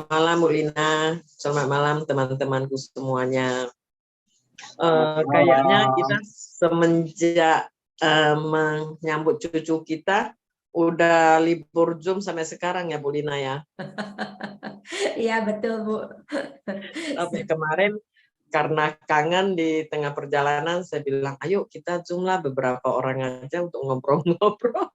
malam Bu Lina, selamat malam teman-temanku semuanya. Kayaknya kita semenjak menyambut cucu kita udah libur Zoom sampai sekarang ya Bu Lina ya. Iya betul Bu. Sampai kemarin karena kangen di tengah perjalanan saya bilang ayo kita Zoom lah beberapa orang aja untuk ngobrol-ngobrol.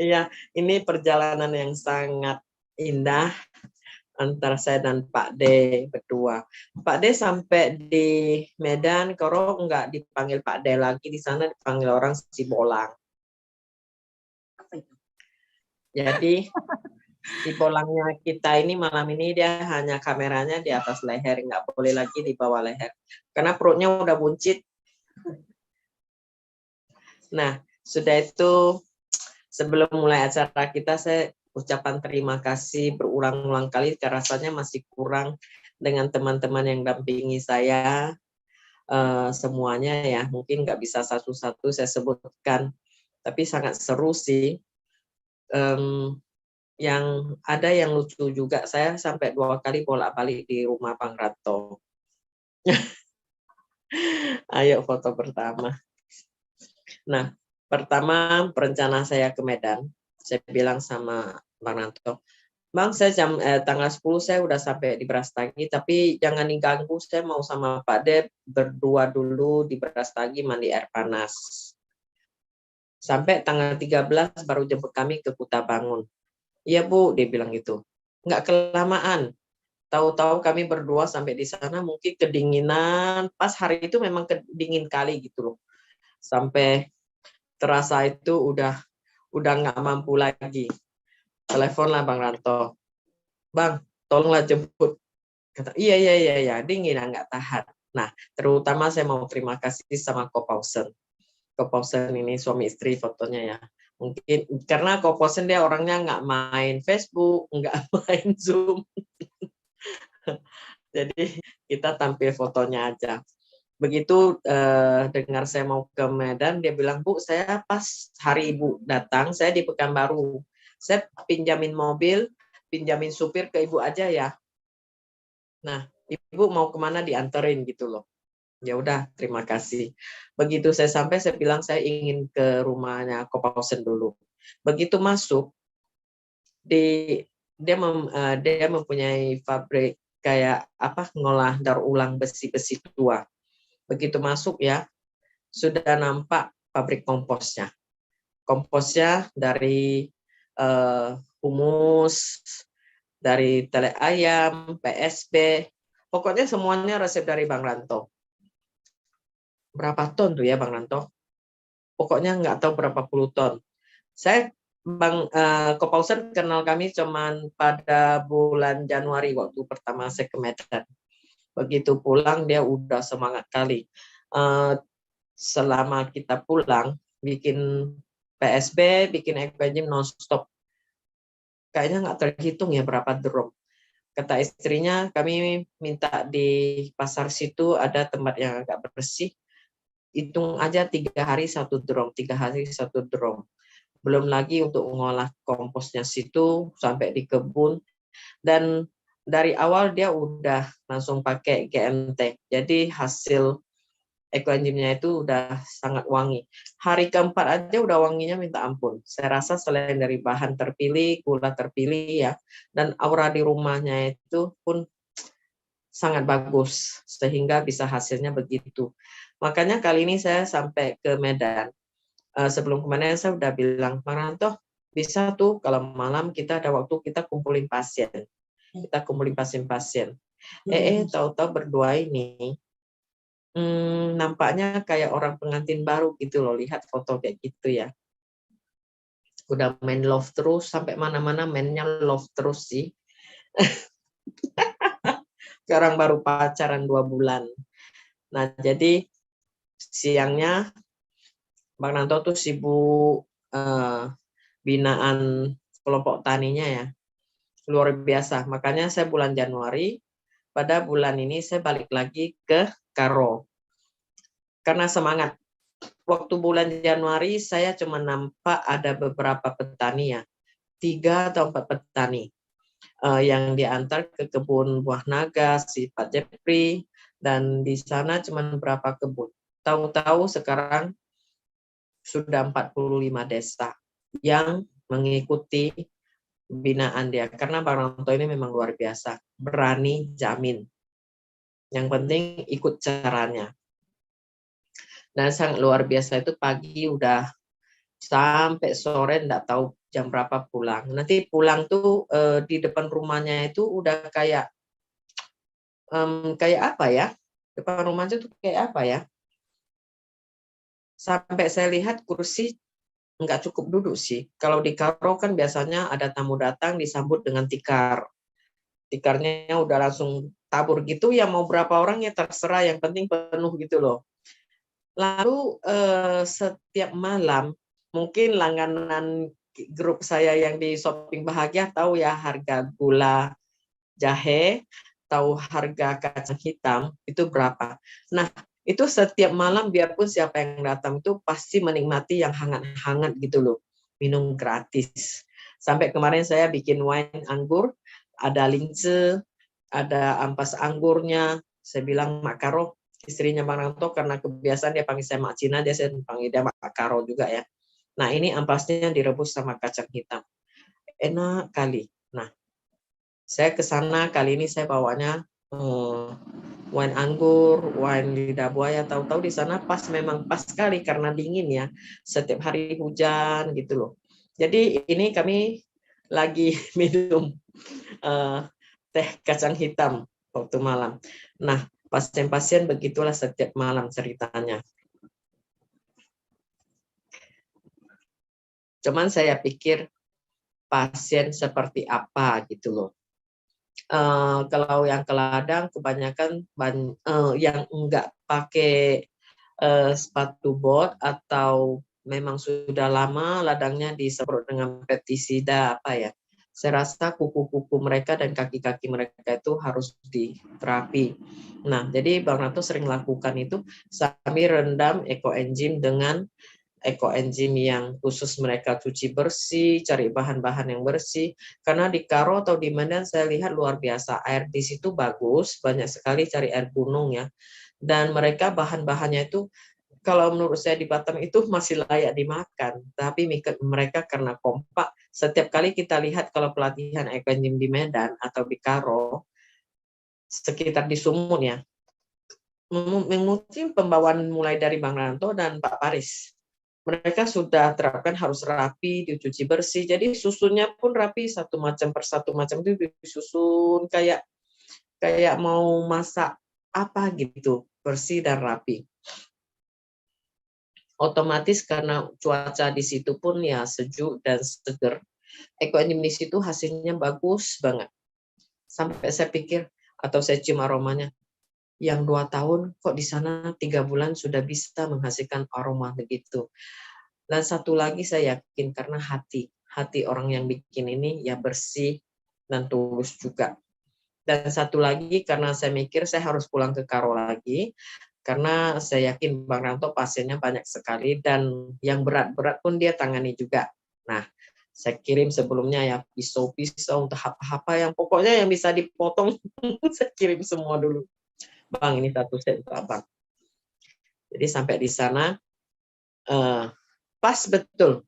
Iya, ini perjalanan yang sangat indah antara saya dan Pak D berdua. Pak D sampai di Medan, Koro nggak dipanggil Pak D lagi, di sana dipanggil orang si Bolang. Jadi si Bolangnya kita ini malam ini dia hanya kameranya di atas leher, nggak boleh lagi di bawah leher. Karena perutnya udah buncit. Nah, sudah itu sebelum mulai acara kita saya ucapan terima kasih berulang-ulang kali karena rasanya masih kurang dengan teman-teman yang dampingi saya semuanya ya. Mungkin nggak bisa satu-satu saya sebutkan, tapi sangat seru sih. Yang ada yang lucu juga, saya sampai 2 kali bolak-balik di rumah Bang Ranto. Ayo foto pertama. Nah, pertama perencana saya ke Medan, saya bilang sama Bang Ranto, Bang, saya tanggal 10 saya udah sampai di Brastagi, tapi jangan diganggu, saya mau sama Pak Dep berdua dulu di Brastagi mandi air panas. Sampai tanggal 13 baru jemput kami ke Kuta Bangun. Iya Bu, dia bilang gitu. Nggak kelamaan. Tahu-tahu kami berdua sampai di sana mungkin kedinginan. Pas hari itu memang dingin kali gitu loh. Sampai terasa itu udah nggak mampu lagi. Teleponlah Bang Ranto. Bang, tolonglah jemput. Kata, iya, dingin, nggak tahan. Nah, terutama saya mau terima kasih sama Kopausen. Kopausen ini suami istri fotonya ya. Mungkin karena Kopausen dia orangnya nggak main Facebook, nggak main Zoom. Jadi kita tampil fotonya aja. Begitu dengar saya mau ke Medan, dia bilang, Bu, saya pas hari Ibu datang, saya di Pekanbaru. Saya pinjamin mobil, pinjamin supir ke Ibu aja ya. Nah, Ibu mau kemana dianterin gitu loh. Ya udah, terima kasih. Begitu saya sampai, saya bilang saya ingin ke rumahnya Kopausen dulu. Begitu masuk, dia mempunyai pabrik kayak apa ngolah daur ulang besi-besi tua. Begitu masuk ya, sudah nampak pabrik komposnya. Komposnya dari humus, dari tele ayam, PSB, pokoknya semuanya resep dari Bang Ranto. Berapa ton tuh ya Bang Ranto? Pokoknya nggak tahu berapa puluh ton. Saya Bang Kopausen kenal kami cuman pada bulan Januari waktu pertama saya ke Medan. Begitu pulang dia udah semangat kali. Selama kita pulang bikin PSB, bikin aquagym non-stop. Kayaknya nggak terhitung ya berapa drum. Kata istrinya kami minta di pasar situ ada tempat yang agak bersih. Hitung aja 3 hari 1 drum, 3 hari 1 drum. Belum lagi untuk mengolah komposnya situ sampai di kebun. Dan dari awal dia udah langsung pakai GMT. Jadi hasil aquagymnya itu udah sangat wangi. Hari keempat aja udah wanginya minta ampun. Saya rasa selain dari bahan terpilih, gula terpilih ya, dan aura di rumahnya itu pun sangat bagus sehingga bisa hasilnya begitu. Makanya kali ini saya sampai ke Medan. Sebelum kemarin saya udah bilang, Bang Ranto, bisa tuh kalau malam kita ada waktu kita kumpulin pasien. Kita kumpulin pasien-pasien. Tahu-tahu berdua ini nampaknya kayak orang pengantin baru gitu loh, lihat foto kayak gitu ya. Udah main love terus, sampai mana-mana mainnya love terus sih. Sekarang baru pacaran 2 bulan. Nah, jadi siangnya Bang Nanto tuh sibuk binaan kelompok taninya ya. Luar biasa. Makanya saya bulan Januari, pada bulan ini saya balik lagi ke Karo. Karena semangat. Waktu bulan Januari saya cuma nampak ada beberapa petani ya. 3 atau 4 petani yang diantar ke kebun buah naga, si Pak Jepri, dan di sana cuma berapa kebun. Tahu-tahu sekarang sudah 45 desa yang mengikuti binaan dia. Karena Bang Ranto ini memang luar biasa, berani jamin. Yang penting ikut caranya. Dan sangat luar biasa itu pagi udah sampai sore enggak tahu jam berapa pulang. Nanti pulang tuh di depan rumahnya itu udah kayak apa ya? Depan rumahnya tuh kayak apa ya? Sampai saya lihat kursi nggak cukup duduk sih. Kalau di Karo kan biasanya ada tamu datang disambut dengan tikar. Tikarnya udah langsung tabur gitu, ya mau berapa orang ya terserah, yang penting penuh gitu loh. Lalu setiap malam, mungkin langganan grup saya yang di Shopping Bahagia tahu ya harga gula jahe, tahu harga kacang hitam itu berapa. Nah, itu setiap malam biarpun siapa yang datang itu pasti menikmati yang hangat-hangat gitu loh. Minum gratis. Sampai kemarin saya bikin wine anggur, ada lince, ada ampas anggurnya. Saya bilang Mak Karo, istrinya Bang Ranto, karena kebiasaan dia panggil saya Mak Cina, dia saya panggil dia Mak Karo juga ya. Nah, ini ampasnya direbus sama kacang hitam. Enak kali. Nah, saya ke sana kali ini saya bawanya wine anggur, wine lidah buaya. Tahu-tahu di sana memang pas sekali karena dingin ya. Setiap hari hujan gitu loh. Jadi ini kami lagi minum teh kacang hitam waktu malam. Nah, pasien-pasien begitulah setiap malam ceritanya. Cuman saya pikir pasien seperti apa gitu loh. Kalau yang ke ladang kebanyakan yang enggak pakai sepatu bot atau memang sudah lama ladangnya disemprot dengan pestisida apa ya. Saya rasa kuku-kuku mereka dan kaki-kaki mereka itu harus diterapi. Nah, jadi Bang Ranto sering lakukan itu sambil rendam ekoenzim dengan ekoenzim yang khusus mereka cuci bersih, cari bahan-bahan yang bersih. Karena di Karo atau di Medan saya lihat luar biasa, air di situ bagus, banyak sekali cari air gunung ya. Dan mereka bahan-bahannya itu kalau menurut saya di Batam itu masih layak dimakan, tapi mereka karena kompak, setiap kali kita lihat kalau pelatihan ekoenzim di Medan atau di Karo, sekitar di Sumut ya, mungkin pembawaan mulai dari Bang Ranto dan Pak Paris. Mereka sudah terapkan harus rapi, dicuci bersih, jadi susunnya pun rapi, satu macam per satu macam itu disusun kayak mau masak apa gitu, bersih dan rapi. Otomatis karena cuaca di situ pun ya sejuk dan seger, ekoenzim di situ hasilnya bagus banget. Sampai saya pikir atau saya cium aromanya, yang 2 tahun kok di sana 3 bulan sudah bisa menghasilkan aroma begitu. Dan satu lagi saya yakin karena hati orang yang bikin ini ya bersih dan tulus juga. Dan satu lagi karena saya mikir saya harus pulang ke Karo lagi, karena saya yakin Bang Ranto pasiennya banyak sekali dan yang berat-berat pun dia tangani juga. Nah, saya kirim sebelumnya ya pisau-pisau untuk apa yang pokoknya yang bisa dipotong saya kirim semua dulu. Bang, ini 1 set untuk Abang. Jadi sampai di sana pas betul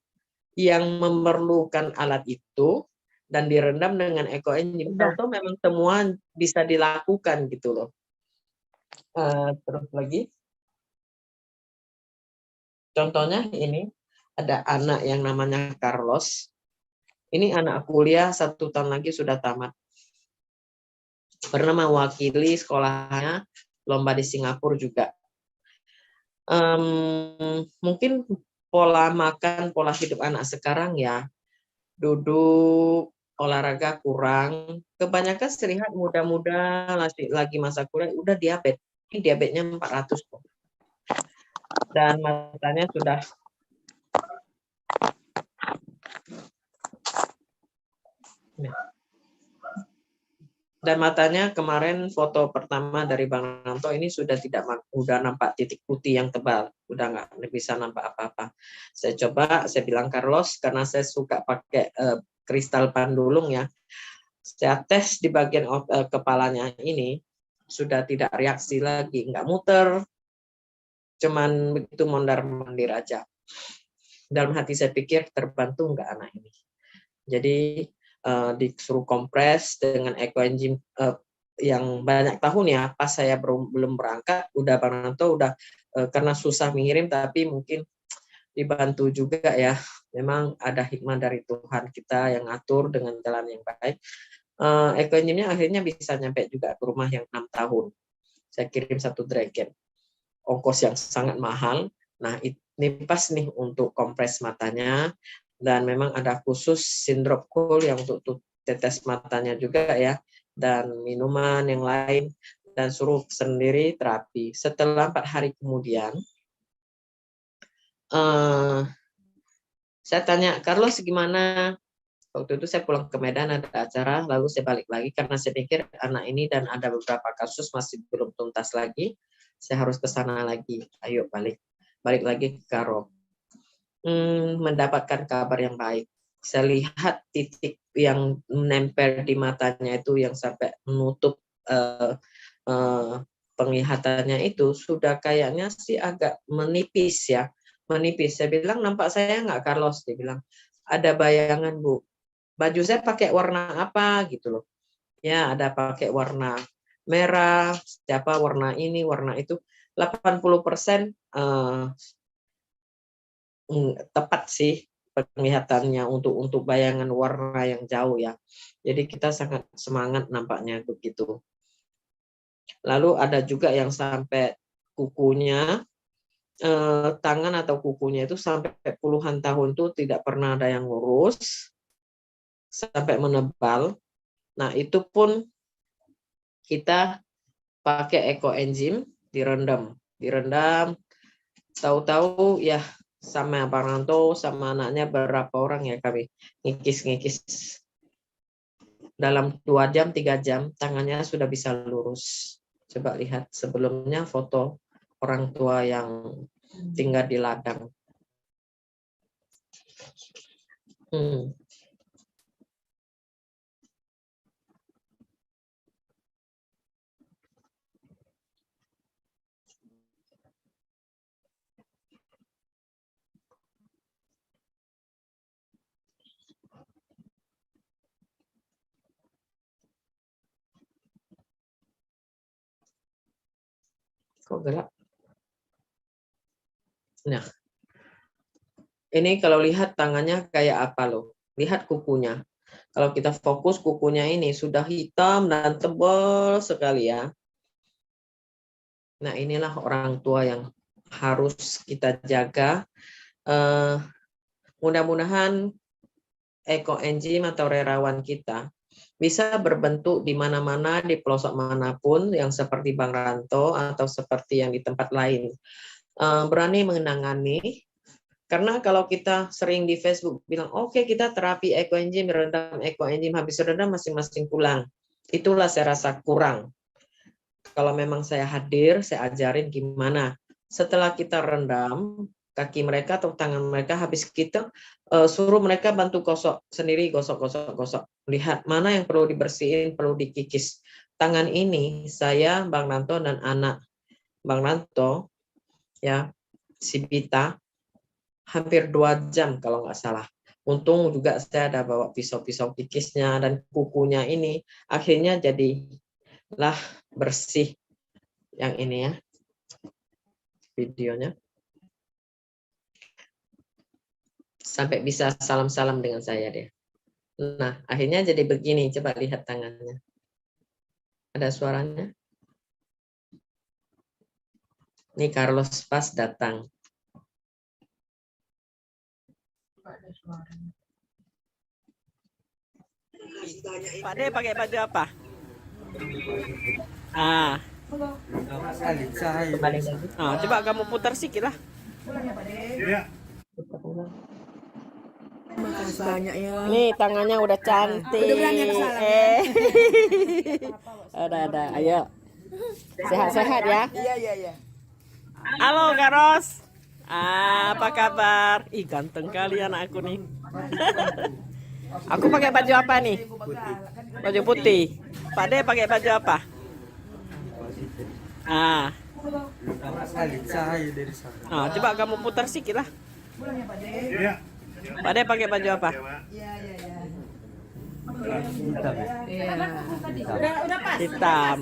yang memerlukan alat itu dan direndam dengan ekoenzim. Tahu-tahu memang semua bisa dilakukan gitu loh. Terus lagi, contohnya ini ada anak yang namanya Carlos. Ini anak kuliah 1 tahun lagi sudah tamat. Pernah mewakili sekolahnya lomba di Singapura juga. Mungkin pola makan, pola hidup anak sekarang ya, duduk, olahraga kurang. Kebanyakan saya lihat muda-muda lagi masa kuliah udah diabetes. Ini diabetesnya 400 kok. Dan matanya sudah kemarin foto pertama dari Bang Ranto ini sudah udah nampak titik putih yang tebal, udah nggak bisa nampak apa-apa. Saya bilang Carlos, karena saya suka pakai kristal pandulung ya. Saya tes di bagian kepalanya ini sudah tidak reaksi lagi, nggak muter, cuman begitu mondar-mandir aja. Dalam hati saya pikir terbantu nggak anak ini. Jadi disuruh kompres dengan ekoenzim yang banyak tahun ya. Pas saya belum berangkat, udah Bang Ranto udah karena susah mengirim, tapi mungkin dibantu juga ya. Memang ada hikmah dari Tuhan kita yang atur dengan jalan yang baik. Ekoenzimnya akhirnya bisa nyampe juga ke rumah yang 6 tahun. Saya kirim 1 dragon. Ongkos yang sangat mahal. Nah, ini pas nih untuk kompres matanya. Dan memang ada khusus sindrop cool yang untuk tetes matanya juga ya. Dan minuman yang lain. Dan suruh sendiri terapi. Setelah 4 hari kemudian, saya tanya, Carlos gimana? Waktu itu saya pulang ke Medan, ada acara, lalu saya balik lagi karena saya pikir anak ini dan ada beberapa kasus masih belum tuntas lagi. Saya harus ke sana lagi. Ayo balik lagi ke Karo. Mendapatkan kabar yang baik. Saya lihat titik yang menempel di matanya itu yang sampai menutup penglihatannya itu sudah kayaknya sih agak menipis ya. Menipis. Saya bilang, nampak saya nggak Carlos? Dia bilang, ada bayangan Bu. Baju saya pakai warna apa gitu loh. Ya, ada pakai warna merah, siapa warna ini, warna itu. 80% tepat sih penglihatannya untuk bayangan warna yang jauh ya. Jadi kita sangat semangat nampaknya begitu. Lalu ada juga yang sampai kukunya, tangan atau kukunya itu sampai puluhan tahun tuh tidak pernah ada yang ngurus. Sampai menebal. Nah, itu pun kita pakai ekoenzim, direndam. Tahu-tahu ya sama Bang Ranto, sama anaknya berapa orang ya kami ngikis. Dalam 2 jam, 3 jam, tangannya sudah bisa lurus. Coba lihat sebelumnya foto orang tua yang tinggal di ladang. Kok gelap? Nah, ini kalau lihat tangannya kayak apa loh. Lihat kukunya. Kalau kita fokus kukunya ini sudah hitam dan tebal sekali ya. Nah, inilah orang tua yang harus kita jaga. Mudah-mudahan ekoenzim atau relawan kita bisa berbentuk di mana-mana, di pelosok manapun, yang seperti Bang Ranto atau seperti yang di tempat lain. Berani menangani, karena kalau kita sering di Facebook bilang, oke, kita terapi ekoenzim, rendam ekoenzim, habis rendam masing-masing pulang. Itulah saya rasa kurang. Kalau memang saya hadir, saya ajarin gimana. Setelah kita rendam, kaki mereka atau tangan mereka, habis kita suruh mereka bantu gosok sendiri, gosok. Lihat mana yang perlu dibersihin, perlu dikikis. Tangan ini saya, Bang Ranto dan anak Bang Ranto, ya, si Bita, hampir 2 jam kalau nggak salah. Untung juga saya ada bawa pisau-pisau kikisnya dan kukunya ini. Akhirnya jadilah bersih yang ini ya, videonya. Sampai bisa salam-salam dengan saya deh. Nah, akhirnya jadi begini. Coba lihat tangannya. Ada suaranya? Ini Carlos pas datang. Pak De pakai baju apa? Ah. Coba kamu putar sedikit lah. Makasih banyak ya. Nih tangannya udah cantik. Udah berani aku salam ya. Ada. Ayo. Sehat-sehat ya. Iya. Halo Karos. Apa kabar? Ih ganteng kali anakku nih. Aku pakai baju apa nih? Baju putih. Pak De pakai baju apa? Ah, Cahaya dari sana. coba kamu putar sedikit lah. Boleh ya Pak De? Iya. Pak De pakai baju apa? Iya, iya, iya. Hitam ya? Iya. Udah pas. Hitam.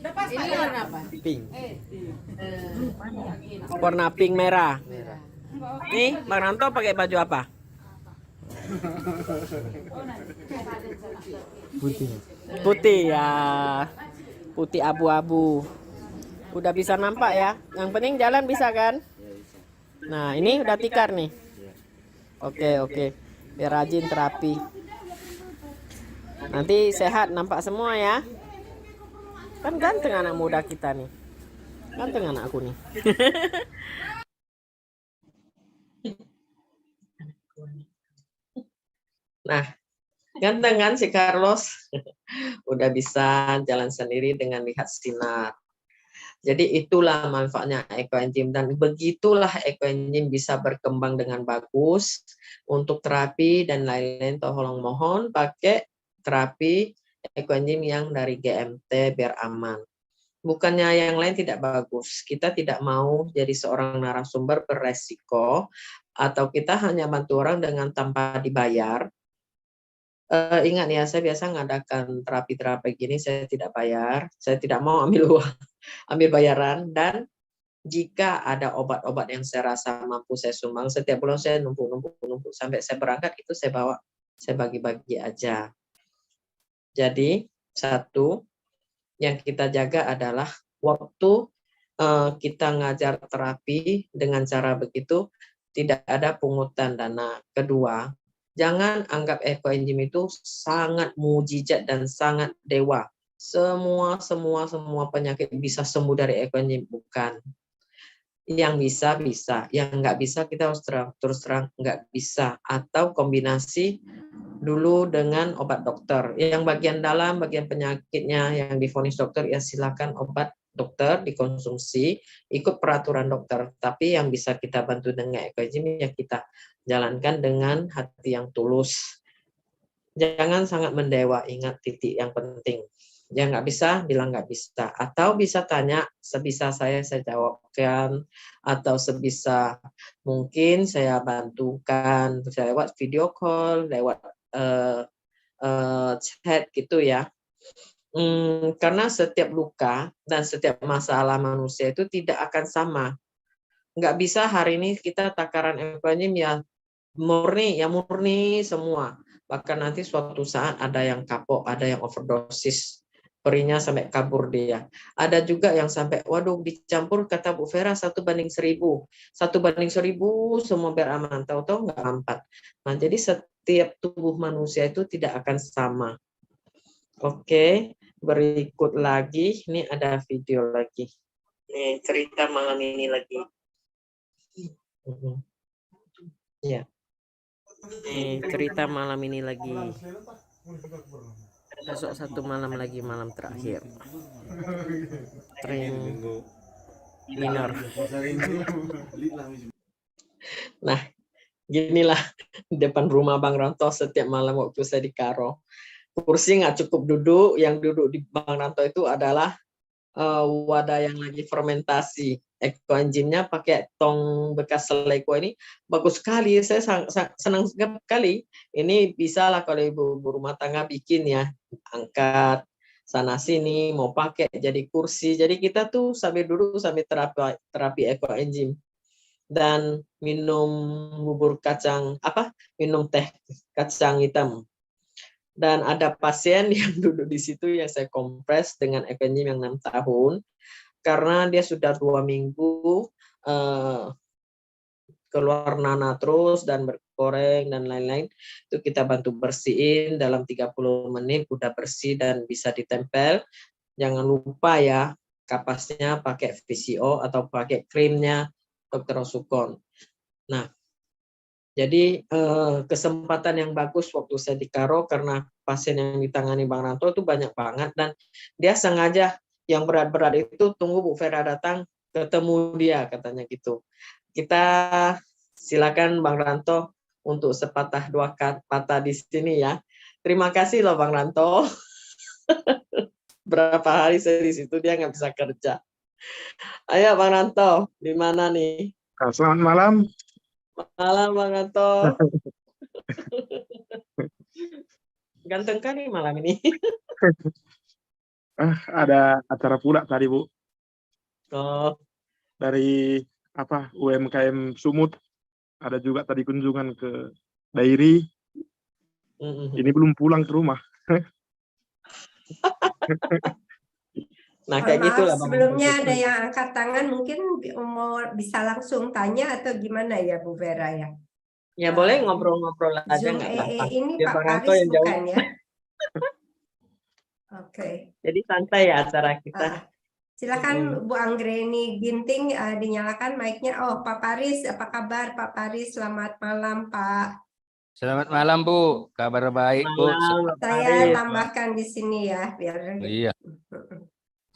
Udah pas Pak. Ini warna apa? Pink. Warna pink merah. Nih, Bang Ranto pakai baju apa? Putih. Putih ya. Putih abu-abu. Udah bisa nampak ya. Yang penting jalan bisa kan? Nah, ini udah tikar nih. Oke. Biar rajin terapi. Nanti sehat nampak semua ya. Kan ganteng anak muda kita nih. Ganteng anakku nih. Nah, ganteng kan si Carlos? Udah bisa jalan sendiri dengan lihat sinar. Jadi itulah manfaatnya ekoenzim, dan begitulah ekoenzim bisa berkembang dengan bagus untuk terapi dan lain-lain. Tolong mohon pakai terapi ekoenzim yang dari GMT biar aman. Bukannya yang lain tidak bagus. Kita tidak mau jadi seorang narasumber beresiko atau kita hanya bantu orang dengan tanpa dibayar. Ingat ya, saya biasa ngadakan terapi-terapi gini, saya tidak bayar, saya tidak mau ambil uang, ambil bayaran, dan jika ada obat-obat yang saya rasa mampu saya sumbang, setiap bulan saya numpuk sampai saya berangkat itu saya bawa, saya bagi-bagi aja. Jadi satu yang kita jaga adalah waktu kita ngajar terapi dengan cara begitu tidak ada pungutan dana. Kedua, jangan anggap ekoenzim itu sangat mujizat dan sangat dewa. Semua penyakit bisa sembuh dari ekoenzim, bukan. Yang bisa, yang nggak bisa kita harus terus terang nggak bisa. Atau kombinasi dulu dengan obat dokter. Yang bagian dalam, bagian penyakitnya yang divonis dokter, ya silakan obat dokter dikonsumsi, ikut peraturan dokter. Tapi yang bisa kita bantu dengan ekoenzim ya kita jalankan dengan hati yang tulus. Jangan sangat mendewa, ingat titik yang penting. Yang nggak bisa, bilang nggak bisa. Atau bisa tanya, sebisa saya jawabkan. Atau sebisa mungkin saya bantukan, saya lewat video call, lewat chat gitu ya. Karena setiap luka dan setiap masalah manusia itu tidak akan sama. Nggak bisa hari ini kita takaran ekoenzim ya murni semua. Bahkan nanti suatu saat ada yang kapok, ada yang overdosis, perinya sampai kabur dia. Ada juga yang sampai, waduh dicampur kata Bu Vera 1:1000. 1:1000 semua biar aman. Tahu-tahu nggak 4. Nah, jadi setiap tubuh manusia itu tidak akan sama. Oke, berikut lagi. Ini ada video lagi. Nih, cerita malam ini lagi. Ya. Nih, cerita malam ini lagi. Besok satu malam lagi, malam terakhir. Tring minor. Nah, ginilah depan rumah Bang Ranto setiap malam waktu saya di Karo. Kursi nggak cukup duduk, yang duduk di Bang Ranto itu adalah wadah yang lagi fermentasi. Ekoenzimnya pakai tong bekas seleko ini bagus sekali, saya senang sekali. Ini bisa lah kalau ibu rumah tangga bikin ya, angkat sana sini mau pakai jadi kursi. Jadi kita tuh sambil duduk sambil terapi ekoenzim dan minum bubur kacang minum teh kacang hitam. Dan ada pasien yang duduk di situ yang saya kompres dengan ekoenzim yang 6 tahun. Karena dia sudah 2 minggu keluar nanah terus dan berkoreng dan lain-lain, itu kita bantu bersihin dalam 30 menit udah bersih dan bisa ditempel. Jangan lupa ya, kapasnya pakai VCO atau pakai krimnya Dr. Osukon. Nah, jadi kesempatan yang bagus waktu saya di Karo karena pasien yang ditangani Bang Ranto itu banyak banget, dan dia sengaja yang berat-berat itu tunggu Bu Vera datang ketemu dia katanya gitu. Kita silakan Bang Ranto untuk sepatah dua kata di sini ya. Terima kasih loh Bang Ranto. Berapa hari saya di situ dia nggak bisa kerja. Ayo Bang Ranto, di mana nih? Selamat malam. Malam Bang Ranto. Ganteng kan nih malam ini. Ada acara pula tadi Bu Oh, dari UMKM Sumut. Ada juga tadi kunjungan ke Dairi. Ini belum pulang ke rumah. nah kayak Maaf, gitulah Bang sebelumnya Ranto. ada yang angkat tangan, mungkin mau bisa langsung tanya atau gimana ya Bu Vera ya? Ya boleh ngobrol-ngobrol aja Zoom nggak EE apa-apa. ini Ya, Pak Bang Ranto Paris yang jauh. bukan ya? Oke. Jadi santai ya acara kita. Silakan Bu Anggreni Ginting, dinyalakan mic-nya. Oh, Pak Paris, apa kabar Pak Paris? Selamat malam Pak. Selamat malam Bu, kabar baik Bu. Malam, Bapak Saya Haris. tambahkan di sini ya, biar. Iya,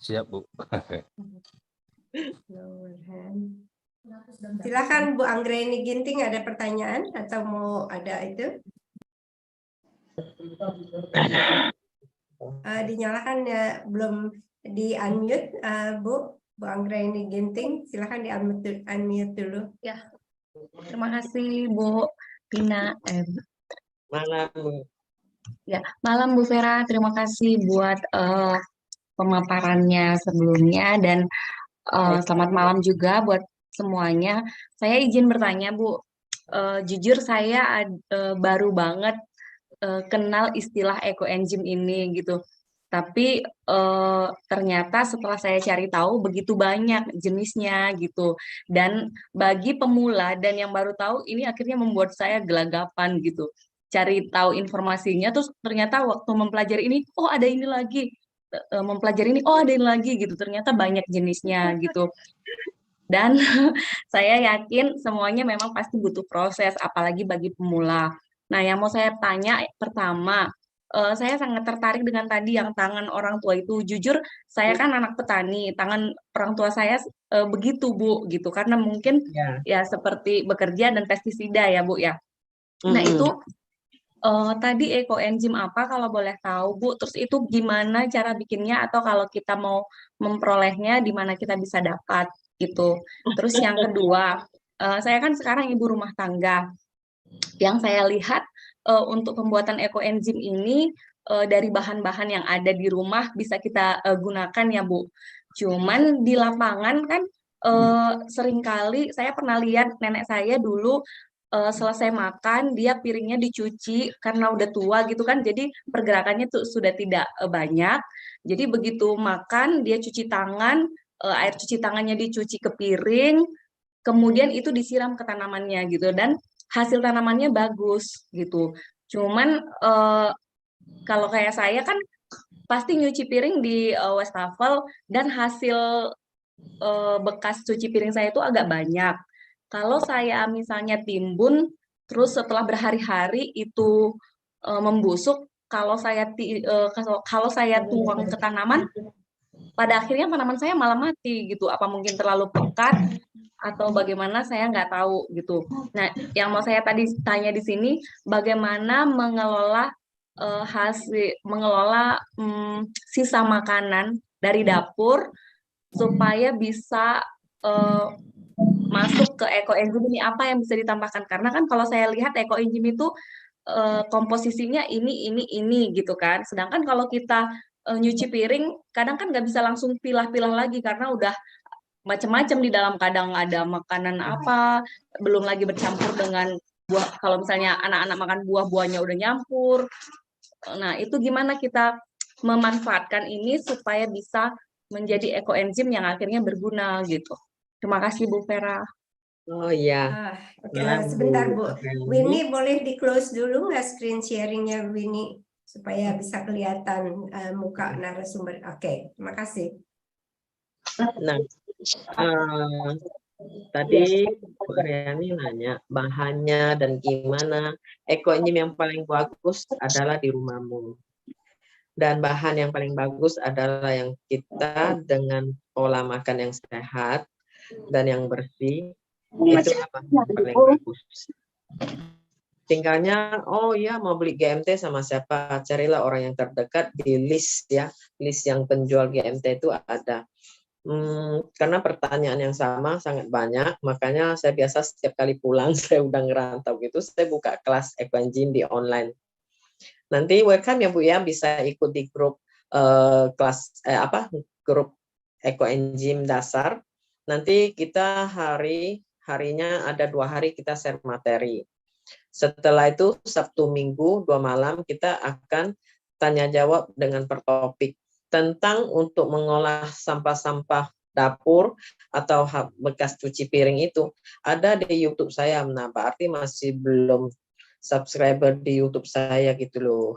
siap Bu. Silakan Bu Anggreni Ginting, ada pertanyaan atau mau ada itu? Dinyalakan ya, belum di unmute Bu Anggreni Ginting, silakan di unmute dulu. Ya, terima kasih Bu Pina. Malam, Bu. Ya, malam Bu Vera. Terima kasih buat pemaparannya sebelumnya dan selamat malam juga buat semuanya. Saya izin bertanya Bu. Jujur saya baru banget kenal istilah ekoenzim ini gitu. Tapi ternyata setelah saya cari tahu begitu banyak jenisnya gitu. Dan bagi pemula dan yang baru tahu ini akhirnya membuat saya gelagapan gitu. Cari tahu informasinya terus ternyata waktu mempelajari ini oh ada ini lagi. Mempelajari ini oh ada ini lagi gitu. Ternyata banyak jenisnya gitu. Dan saya yakin semuanya memang pasti butuh proses apalagi bagi pemula. Nah, yang mau saya tanya pertama, saya sangat tertarik dengan tadi yang tangan orang tua itu. Jujur, saya kan anak petani, tangan orang tua saya begitu Bu, gitu. Karena mungkin ya seperti bekerja dan pestisida ya Bu ya. Nah itu tadi ekoenzim apa kalau boleh tahu Bu? Terus itu gimana cara bikinnya atau kalau kita mau memperolehnya di mana kita bisa dapat gitu. Terus yang kedua, saya kan sekarang ibu rumah tangga. Yang saya lihat untuk pembuatan ekoenzim ini dari bahan-bahan yang ada di rumah bisa kita gunakan ya Bu. Cuman di lapangan kan seringkali saya pernah lihat nenek saya dulu selesai makan dia piringnya dicuci karena udah tua gitu kan, jadi pergerakannya tuh sudah tidak banyak. Jadi begitu makan dia cuci tangan, air cuci tangannya dicuci ke piring, kemudian itu disiram ke tanamannya gitu dan hasil tanamannya bagus gitu. Cuman kalau kayak saya kan pasti nyuci piring di wastafel dan hasil bekas cuci piring saya itu agak banyak. Kalau saya misalnya timbun terus setelah berhari-hari itu membusuk, kalau saya tuang ke tanaman pada akhirnya tanaman saya malah mati gitu. Apa mungkin terlalu pekat atau bagaimana saya nggak tahu gitu. Nah, yang mau saya tadi tanya di sini, bagaimana mengelola sisa makanan dari dapur supaya bisa masuk ke ekoenzim ini, apa yang bisa ditambahkan? Karena kan kalau saya lihat ekoenzim itu komposisinya ini gitu kan. Sedangkan kalau kita nyuci piring, kadang kan nggak bisa langsung pilah-pilah lagi karena udah macam-macam di dalam, kadang ada makanan apa, belum lagi bercampur dengan buah. Kalau misalnya anak-anak makan buah-buahnya udah nyampur. Nah, itu gimana kita memanfaatkan ini supaya bisa menjadi ekoenzim yang akhirnya berguna gitu. Terima kasih Bu Vera. Oh iya. Sebentar Bu. Winnie boleh di close dulu nggak screen sharingnya Winnie supaya bisa kelihatan muka narasumber. Oke, terima kasih. Nah, tadi Bu Aryani nanya bahannya dan gimana. Ekoenzim yang paling bagus adalah di rumahmu. Dan bahan yang paling bagus adalah yang kita dengan pola makan yang sehat dan yang bersih, itu bahan yang paling bagus. tinggalnya, oh iya mau beli GMT sama siapa, carilah orang yang terdekat di list ya, list yang penjual GMT itu ada. Karena pertanyaan yang sama sangat banyak, makanya saya biasa setiap kali pulang, saya udah ngerantau gitu, saya buka kelas Equengym di online. Nanti welcome ya Bu ya, bisa ikut di grup grup Equengym dasar. Nanti kita harinya ada 2 hari kita share materi. Setelah itu Sabtu Minggu 2 malam kita akan tanya jawab dengan per topik tentang untuk mengolah sampah-sampah dapur atau bekas cuci piring itu ada di YouTube saya. Nah, berarti masih belum subscriber di YouTube saya gitu loh.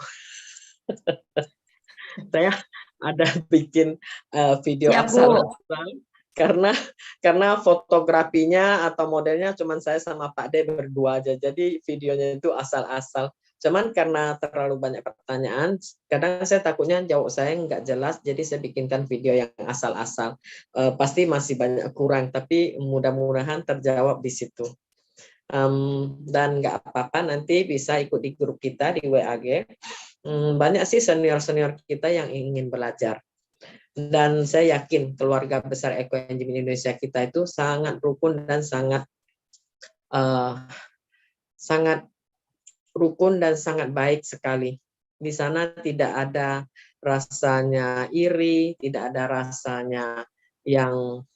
Saya ada bikin video Ya, Bu. asal-asalan karena fotografinya atau modelnya cuman saya sama Pak D berdua aja. Jadi videonya itu asal-asal. Cuman karena terlalu banyak pertanyaan, kadang saya takutnya jawab saya nggak jelas, jadi saya bikinkan video yang asal-asal. Pasti masih banyak kurang, tapi mudah-mudahan terjawab di situ. Dan nggak apa-apa, nanti bisa ikut di grup kita di WAG. Banyak sih senior-senior kita yang ingin belajar. Dan saya yakin keluarga besar Equengym Indonesia kita itu sangat rukun dan sangat rukun dan sangat baik sekali. Di sana tidak ada rasanya iri, tidak ada rasanya yang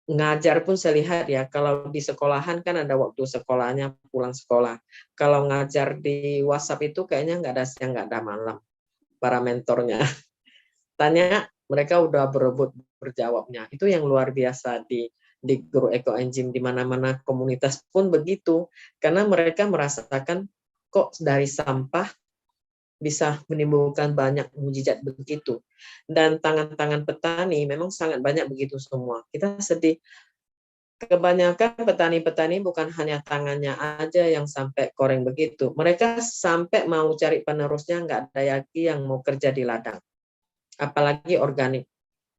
ngajar pun saya lihat ya, kalau di sekolahan kan ada waktu sekolahnya pulang sekolah. Kalau ngajar di WhatsApp itu kayaknya nggak ada siang nggak ada malam para mentornya. Tanya mereka udah berebut berjawabnya. Itu yang luar biasa di grup Equengym, di mana-mana komunitas pun begitu, karena mereka merasakan kok dari sampah bisa menimbulkan banyak mujizat begitu. Dan tangan-tangan petani memang sangat banyak begitu semua. Kita sedih. Kebanyakan petani-petani bukan hanya tangannya aja yang sampai koreng begitu. Mereka sampai mau cari penerusnya, nggak ada lagi yang mau kerja di ladang. Apalagi organik.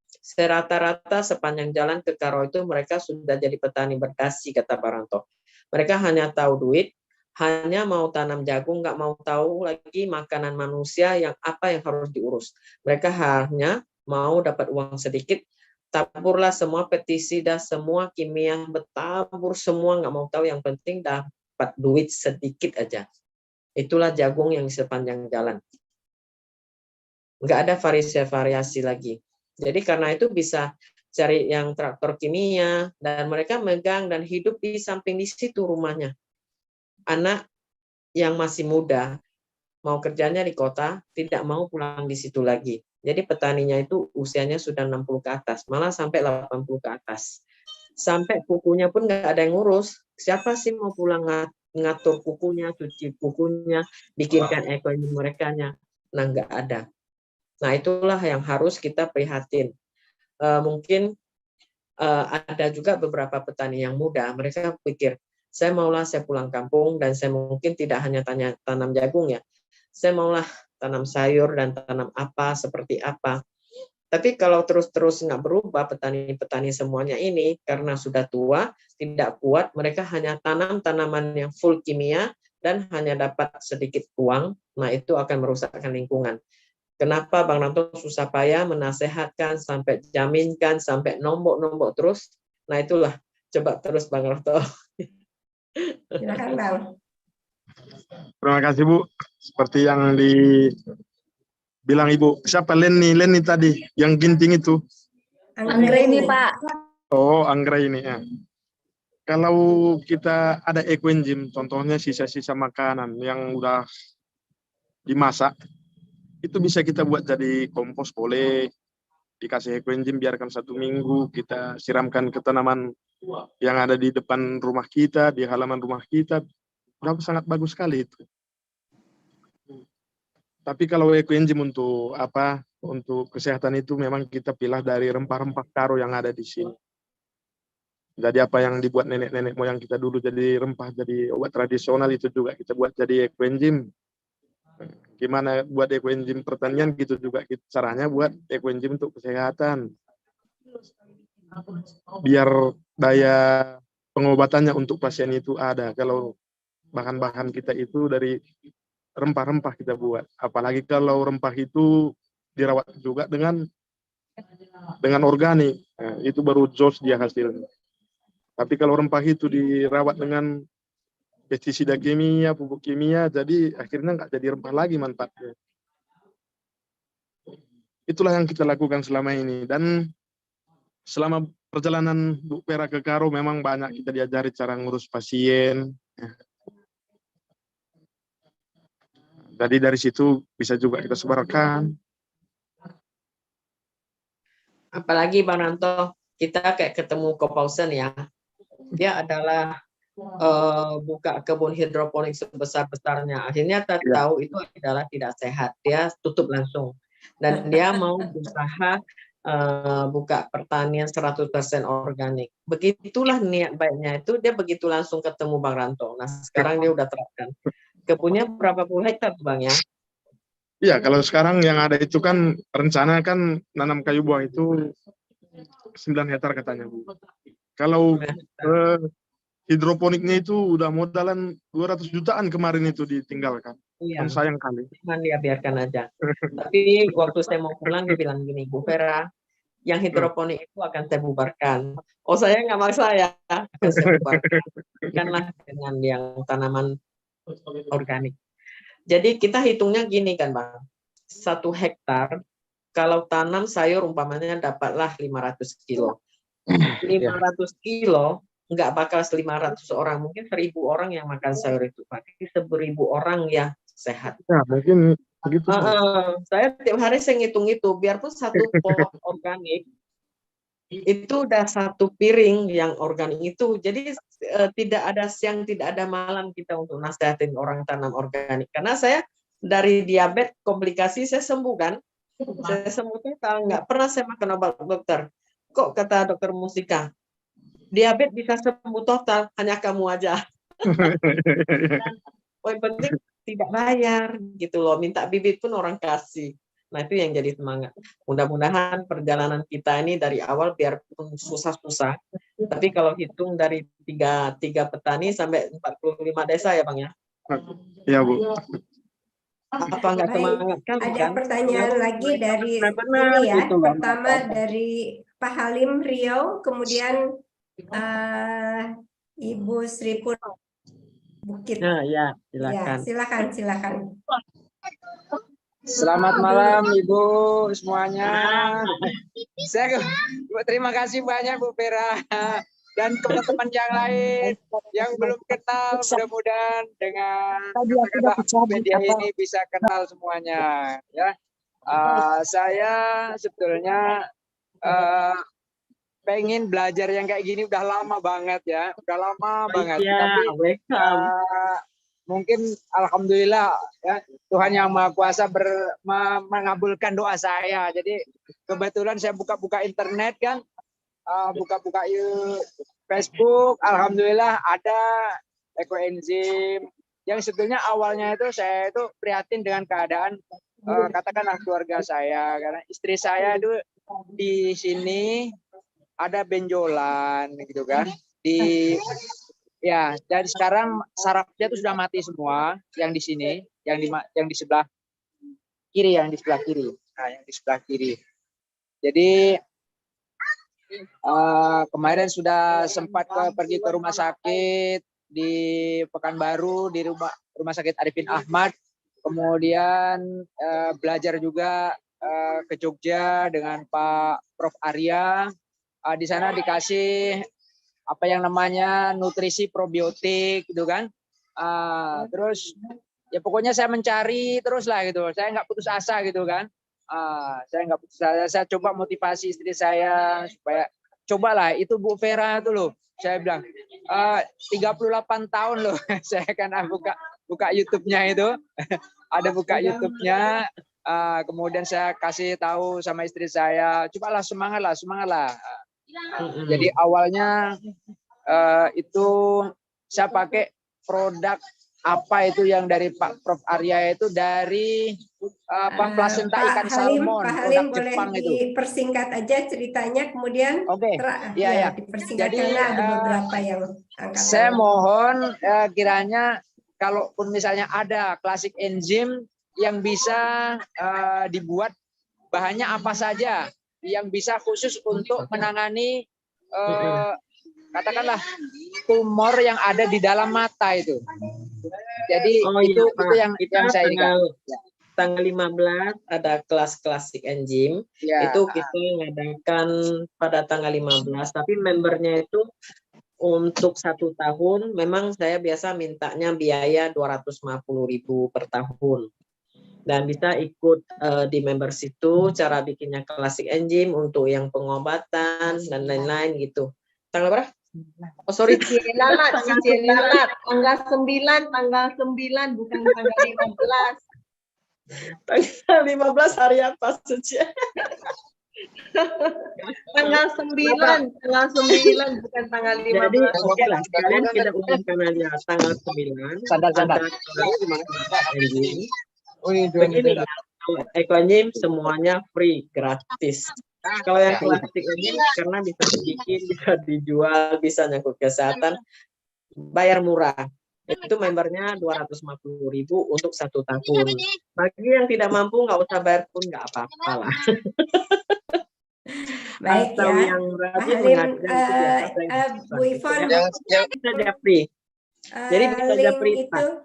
Serata-rata sepanjang jalan ke Karo itu mereka sudah jadi petani berdasi, kata Baranto. Mereka hanya tahu duit, hanya mau tanam jagung, nggak mau tahu lagi makanan manusia yang apa yang harus diurus. Mereka hanya mau dapat uang sedikit, taburlah semua pestisida, semua kimia, bertabur semua, nggak mau tahu, yang penting dapat duit sedikit aja. Itulah jagung yang di sepanjang jalan. Nggak ada variasi lagi. Jadi karena itu bisa cari yang traktor kimia, dan mereka megang dan hidup di samping di situ rumahnya. Anak yang masih muda, mau kerjanya di kota, tidak mau pulang di situ lagi. Jadi petaninya itu usianya sudah 60 ke atas, malah sampai 80 ke atas. Sampai kukunya pun nggak ada yang ngurus. Siapa sih mau pulang ngatur kukunya, cuci kukunya, bikinkan Equengym merekanya? Nah, nggak ada. Nah, itulah yang harus kita prihatin. Mungkin ada juga beberapa petani yang muda, mereka pikir, saya pulang kampung dan saya mungkin tidak hanya tanam jagung ya, saya maulah tanam sayur dan tanam apa, seperti apa. Tapi kalau terus-terus nggak berubah, petani-petani semuanya ini, karena sudah tua, tidak kuat, mereka hanya tanam tanaman yang full kimia dan hanya dapat sedikit uang, nah itu akan merusakkan lingkungan. Kenapa Bang Ranto susah payah menasehatkan, sampai jaminkan, sampai nombok-nombok terus. Nah itulah, coba terus Bang Ranto. Silakan Bang. Terima kasih Bu. Seperti yang dibilang Ibu, siapa Leni tadi yang ginting itu? Anggreni, Pak. Oh, Anggreni ya. Kalau kita ada Equengym, contohnya sisa-sisa makanan yang udah dimasak, itu bisa kita buat jadi kompos, boleh dikasih Equengym, biarkan 1 minggu, kita siramkan ke tanaman yang ada di depan rumah kita, di halaman rumah kita, udah sangat bagus sekali itu. Tapi kalau Equengym untuk kesehatan itu memang kita pilih dari rempah-rempah Karo yang ada di sini. Jadi apa yang dibuat nenek-nenek moyang kita dulu jadi rempah, jadi obat tradisional, itu juga kita buat jadi Equengym. Gimana buat Equengym pertanian, gitu juga caranya buat Equengym untuk kesehatan. Biar daya pengobatannya untuk pasien itu ada. Kalau bahan-bahan kita itu dari rempah-rempah kita buat. Apalagi kalau rempah itu dirawat juga dengan organik, nah, itu baru jos dia hasilnya. Tapi kalau rempah itu dirawat dengan pestisida kimia, pupuk kimia, jadi akhirnya nggak jadi rempah lagi manfaatnya. Itulah yang kita lakukan selama ini. Dan selama perjalanan Bu Pera ke Karo memang banyak kita diajari cara ngurus pasien. Jadi dari situ bisa juga kita sebarkan. Apalagi Bang Ranto, kita kayak ketemu Kopausen ya. Dia adalah buka kebun hidroponik sebesar-besarnya. Akhirnya kita tahu itu adalah tidak sehat. Dia tutup langsung. Dan dia mau berusaha buka pertanian 100% organik. Begitulah niat baiknya itu, dia begitu langsung ketemu Bang Ranto. Nah, sekarang dia udah terapkan. Kebunnya berapa puluh hektar tuh Bang ya? Iya, kalau sekarang yang ada itu kan rencana kan nanam kayu buah itu 9 hektar katanya Bu. Kalau hidroponiknya itu udah modalan 200 jutaan kemarin itu ditinggalkan. Iya. Kan sayang kali. Cuman dia biarkan aja. Tapi waktu saya mau pulang dia bilang gini, Bu Vera, yang hidroponik itu akan saya bubarkan. Oh saya nggak maksa ya, akan saya bubarkan. Bukanlah dengan yang tanaman organik. Jadi kita hitungnya gini kan Bang, 1 hektar kalau tanam sayur umpamanya dapatlah 500 kilo. 500 kilo nggak bakal 500 orang, mungkin 1000 orang yang makan sayur itu, berarti 1000 orang yang sehat. Ya, mungkin begitu. Saya tiap hari saya ngitung itu, biarpun 1 pot organik itu udah 1 piring yang organik itu. Jadi tidak ada siang, tidak ada malam kita untuk nasihatin orang tanam organik. Karena saya dari diabetes komplikasi saya sembuh kan. Saya sembuh total, nggak pernah saya makan obat dokter. Kok kata dokter Mustika, diabetes bisa sembuh total, hanya kamu aja. Poin penting tidak bayar gitu loh, minta bibit pun orang kasih. Nah itu yang jadi semangat. Mudah-mudahan perjalanan kita ini dari awal biarpun susah-susah, tapi kalau hitung dari 3 petani sampai 45 desa ya Bang ya. Iya Bu. Apa nggak semangat kan? Ada pertanyaan lagi dari ini ya. Pertama dari Pak Halim Riau, kemudian Ibu Sri Pur Bukit. Nah, ya, silakan. Ya, silakan. Selamat malam Ibu semuanya. Saya terima kasih banyak Bu Vera dan teman-teman yang lain yang belum kenal, mudah-mudahan dengan media ini bisa kenal semuanya. Ya, saya sebetulnya pengen belajar yang kayak gini udah lama banget ya, udah lama banget. Tapi mungkin alhamdulillah ya Tuhan yang Maha Kuasa mengabulkan doa saya. Jadi kebetulan saya buka-buka internet kan, buka-buka Facebook, alhamdulillah ada ekoenzim yang sebetulnya awalnya itu saya itu prihatin dengan keadaan katakanlah keluarga saya, karena istri saya itu di sini ada benjolan gitu kan ya, dan sekarang sarafnya itu sudah mati semua yang di sini, yang di sebelah kiri, nah yang di sebelah kiri. Jadi kemarin sudah sempat pergi ke rumah sakit di Pekanbaru, di rumah sakit Arifin Ahmad, kemudian belajar juga ke Jogja dengan Pak Prof Arya. Di sana dikasih apa yang namanya nutrisi probiotik gitu kan, terus ya pokoknya saya mencari terus lah gitu, saya nggak putus asa gitu kan, saya coba motivasi istri saya supaya cobalah itu Bu Vera itu loh, saya bilang 38 tahun loh saya kan buka YouTube-nya itu ada buka YouTube-nya, kemudian saya kasih tahu sama istri saya, cobalah semangatlah. Jadi awalnya itu saya pakai produk apa itu yang dari Pak Prof Arya itu dari plasenta ikan salmon, Pak Halim produk Jepang boleh itu. dipersingkat aja ceritanya, kemudian ya. dipersingkat Jadi karena ada beberapa yang angkat. Saya mohon kiranya kalaupun misalnya ada klasik enzim yang bisa dibuat, bahannya apa saja yang bisa khusus untuk menangani katakanlah tumor yang ada di dalam mata itu. Jadi itu yang saya ingat. Tanggal 15 ada kelas klasik enzim. Ya. Itu kita ngadakan pada tanggal 15, tapi membernya itu untuk 1 tahun. Memang saya biasa mintanya biaya 250.000 per tahun. Dan bisa ikut di members itu, cara bikinnya klasik enzim untuk yang pengobatan dan lain-lain gitu. Tanggal berapa? Oh sorry, Lalat, tanggal 9 bukan tanggal 15. tanggal 15 hari apa Suci? Tanggal 9 bukan tanggal 15. Jadi oke lah, kalian kita umumkan aja tanggal 9. Sadar. Begini, ekoenzim semuanya free, gratis. Kalau yang klasik enzim karena bisa dibikin, bisa dijual, bisa nyangkut kesehatan, bayar murah. Itu membernya 250.000 untuk 1 tahun. Bagi yang tidak mampu nggak usah bayar pun nggak apa-apa lah. Baik Atau ya. yang Pak rajin Halim, mengajar Bu Ivon, bisa japri. Jadi bisa link japri itu, Pak.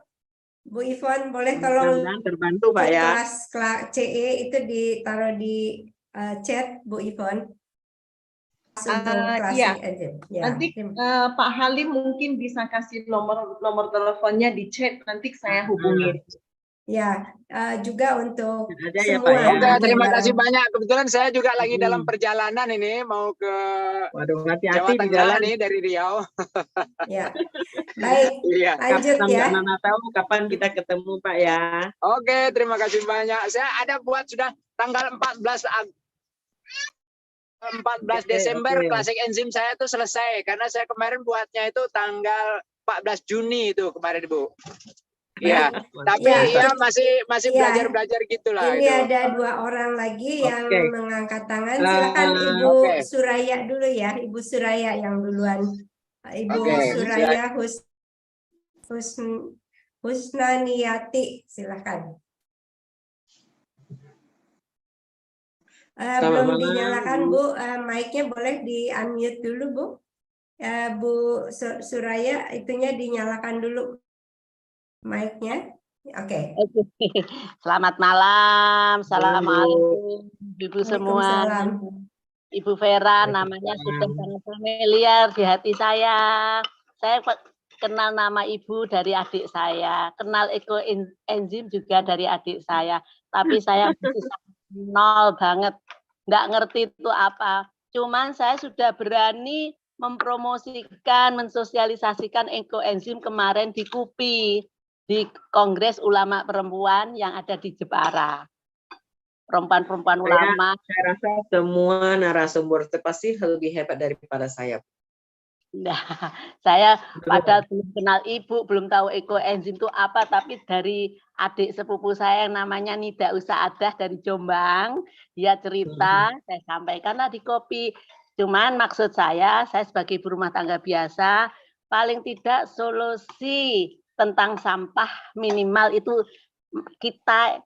Bu Ivon boleh tolong Mudah-mudahan terbantu Pak ya. kelas CE itu ditaruh di chat Bu Ivon. Untuk klasik Iya. aja. Ya. Nanti Pak Halim mungkin bisa kasih nomor teleponnya di chat, nanti saya hubungin. Ya, juga untuk Ada ya, semua. Pak, ya. Oke, terima jajaran. kasih banyak. Kebetulan saya juga lagi dalam perjalanan ini mau ke Waduh, Jawa hati-hati di Tengah jalan. nih dari Riau. Ya, baik. Iya. Lanjut Kapan ya. mana tahu kapan kita ketemu Pak ya. Oke, terima kasih banyak. Saya ada buat sudah tanggal 14 Desember oke. klasik enzim saya itu selesai karena saya kemarin buatnya itu tanggal 14 Juni itu kemarin Bu. Iya, tapi Ya, masih ya. belajar gitulah Ini itu. ada 2 orang lagi yang Oke. mengangkat tangan. Silakan Ibu oke. Suraya dulu ya, Ibu Suraya yang duluan. Ibu Oke, Suraya Husnaniati, silakan. Selamat Belum malam, dinyalakan Bu. Bu, mic-nya boleh di unmute dulu Bu. Bu Suraya, itunya dinyalakan dulu mic-nya. Oke. Selamat malam, assalamualaikum Ibu semua. Waalaikumsalam. Ibu Vera namanya sudah sangat familiar di hati saya. Saya kenal nama Ibu dari adik saya, kenal ekoenzim juga dari adik saya. Tapi saya masih nol banget, nggak ngerti itu apa. Cuman saya sudah berani mempromosikan, mensosialisasikan ekoenzim kemarin di KUPI. Di Kongres Ulama Perempuan yang ada di Jepara. Perempuan-perempuan ulama. Saya rasa semua narasumber itu pasti lebih hebat daripada saya. Nah, saya padahal belum kenal Ibu, belum tahu ekoenzim itu apa, tapi dari adik sepupu saya yang namanya Nida Usaadah dari Jombang, dia cerita, saya sampaikanlah di kopi. Cuman maksud saya sebagai ibu rumah tangga biasa, paling tidak solusi tentang sampah minimal itu kita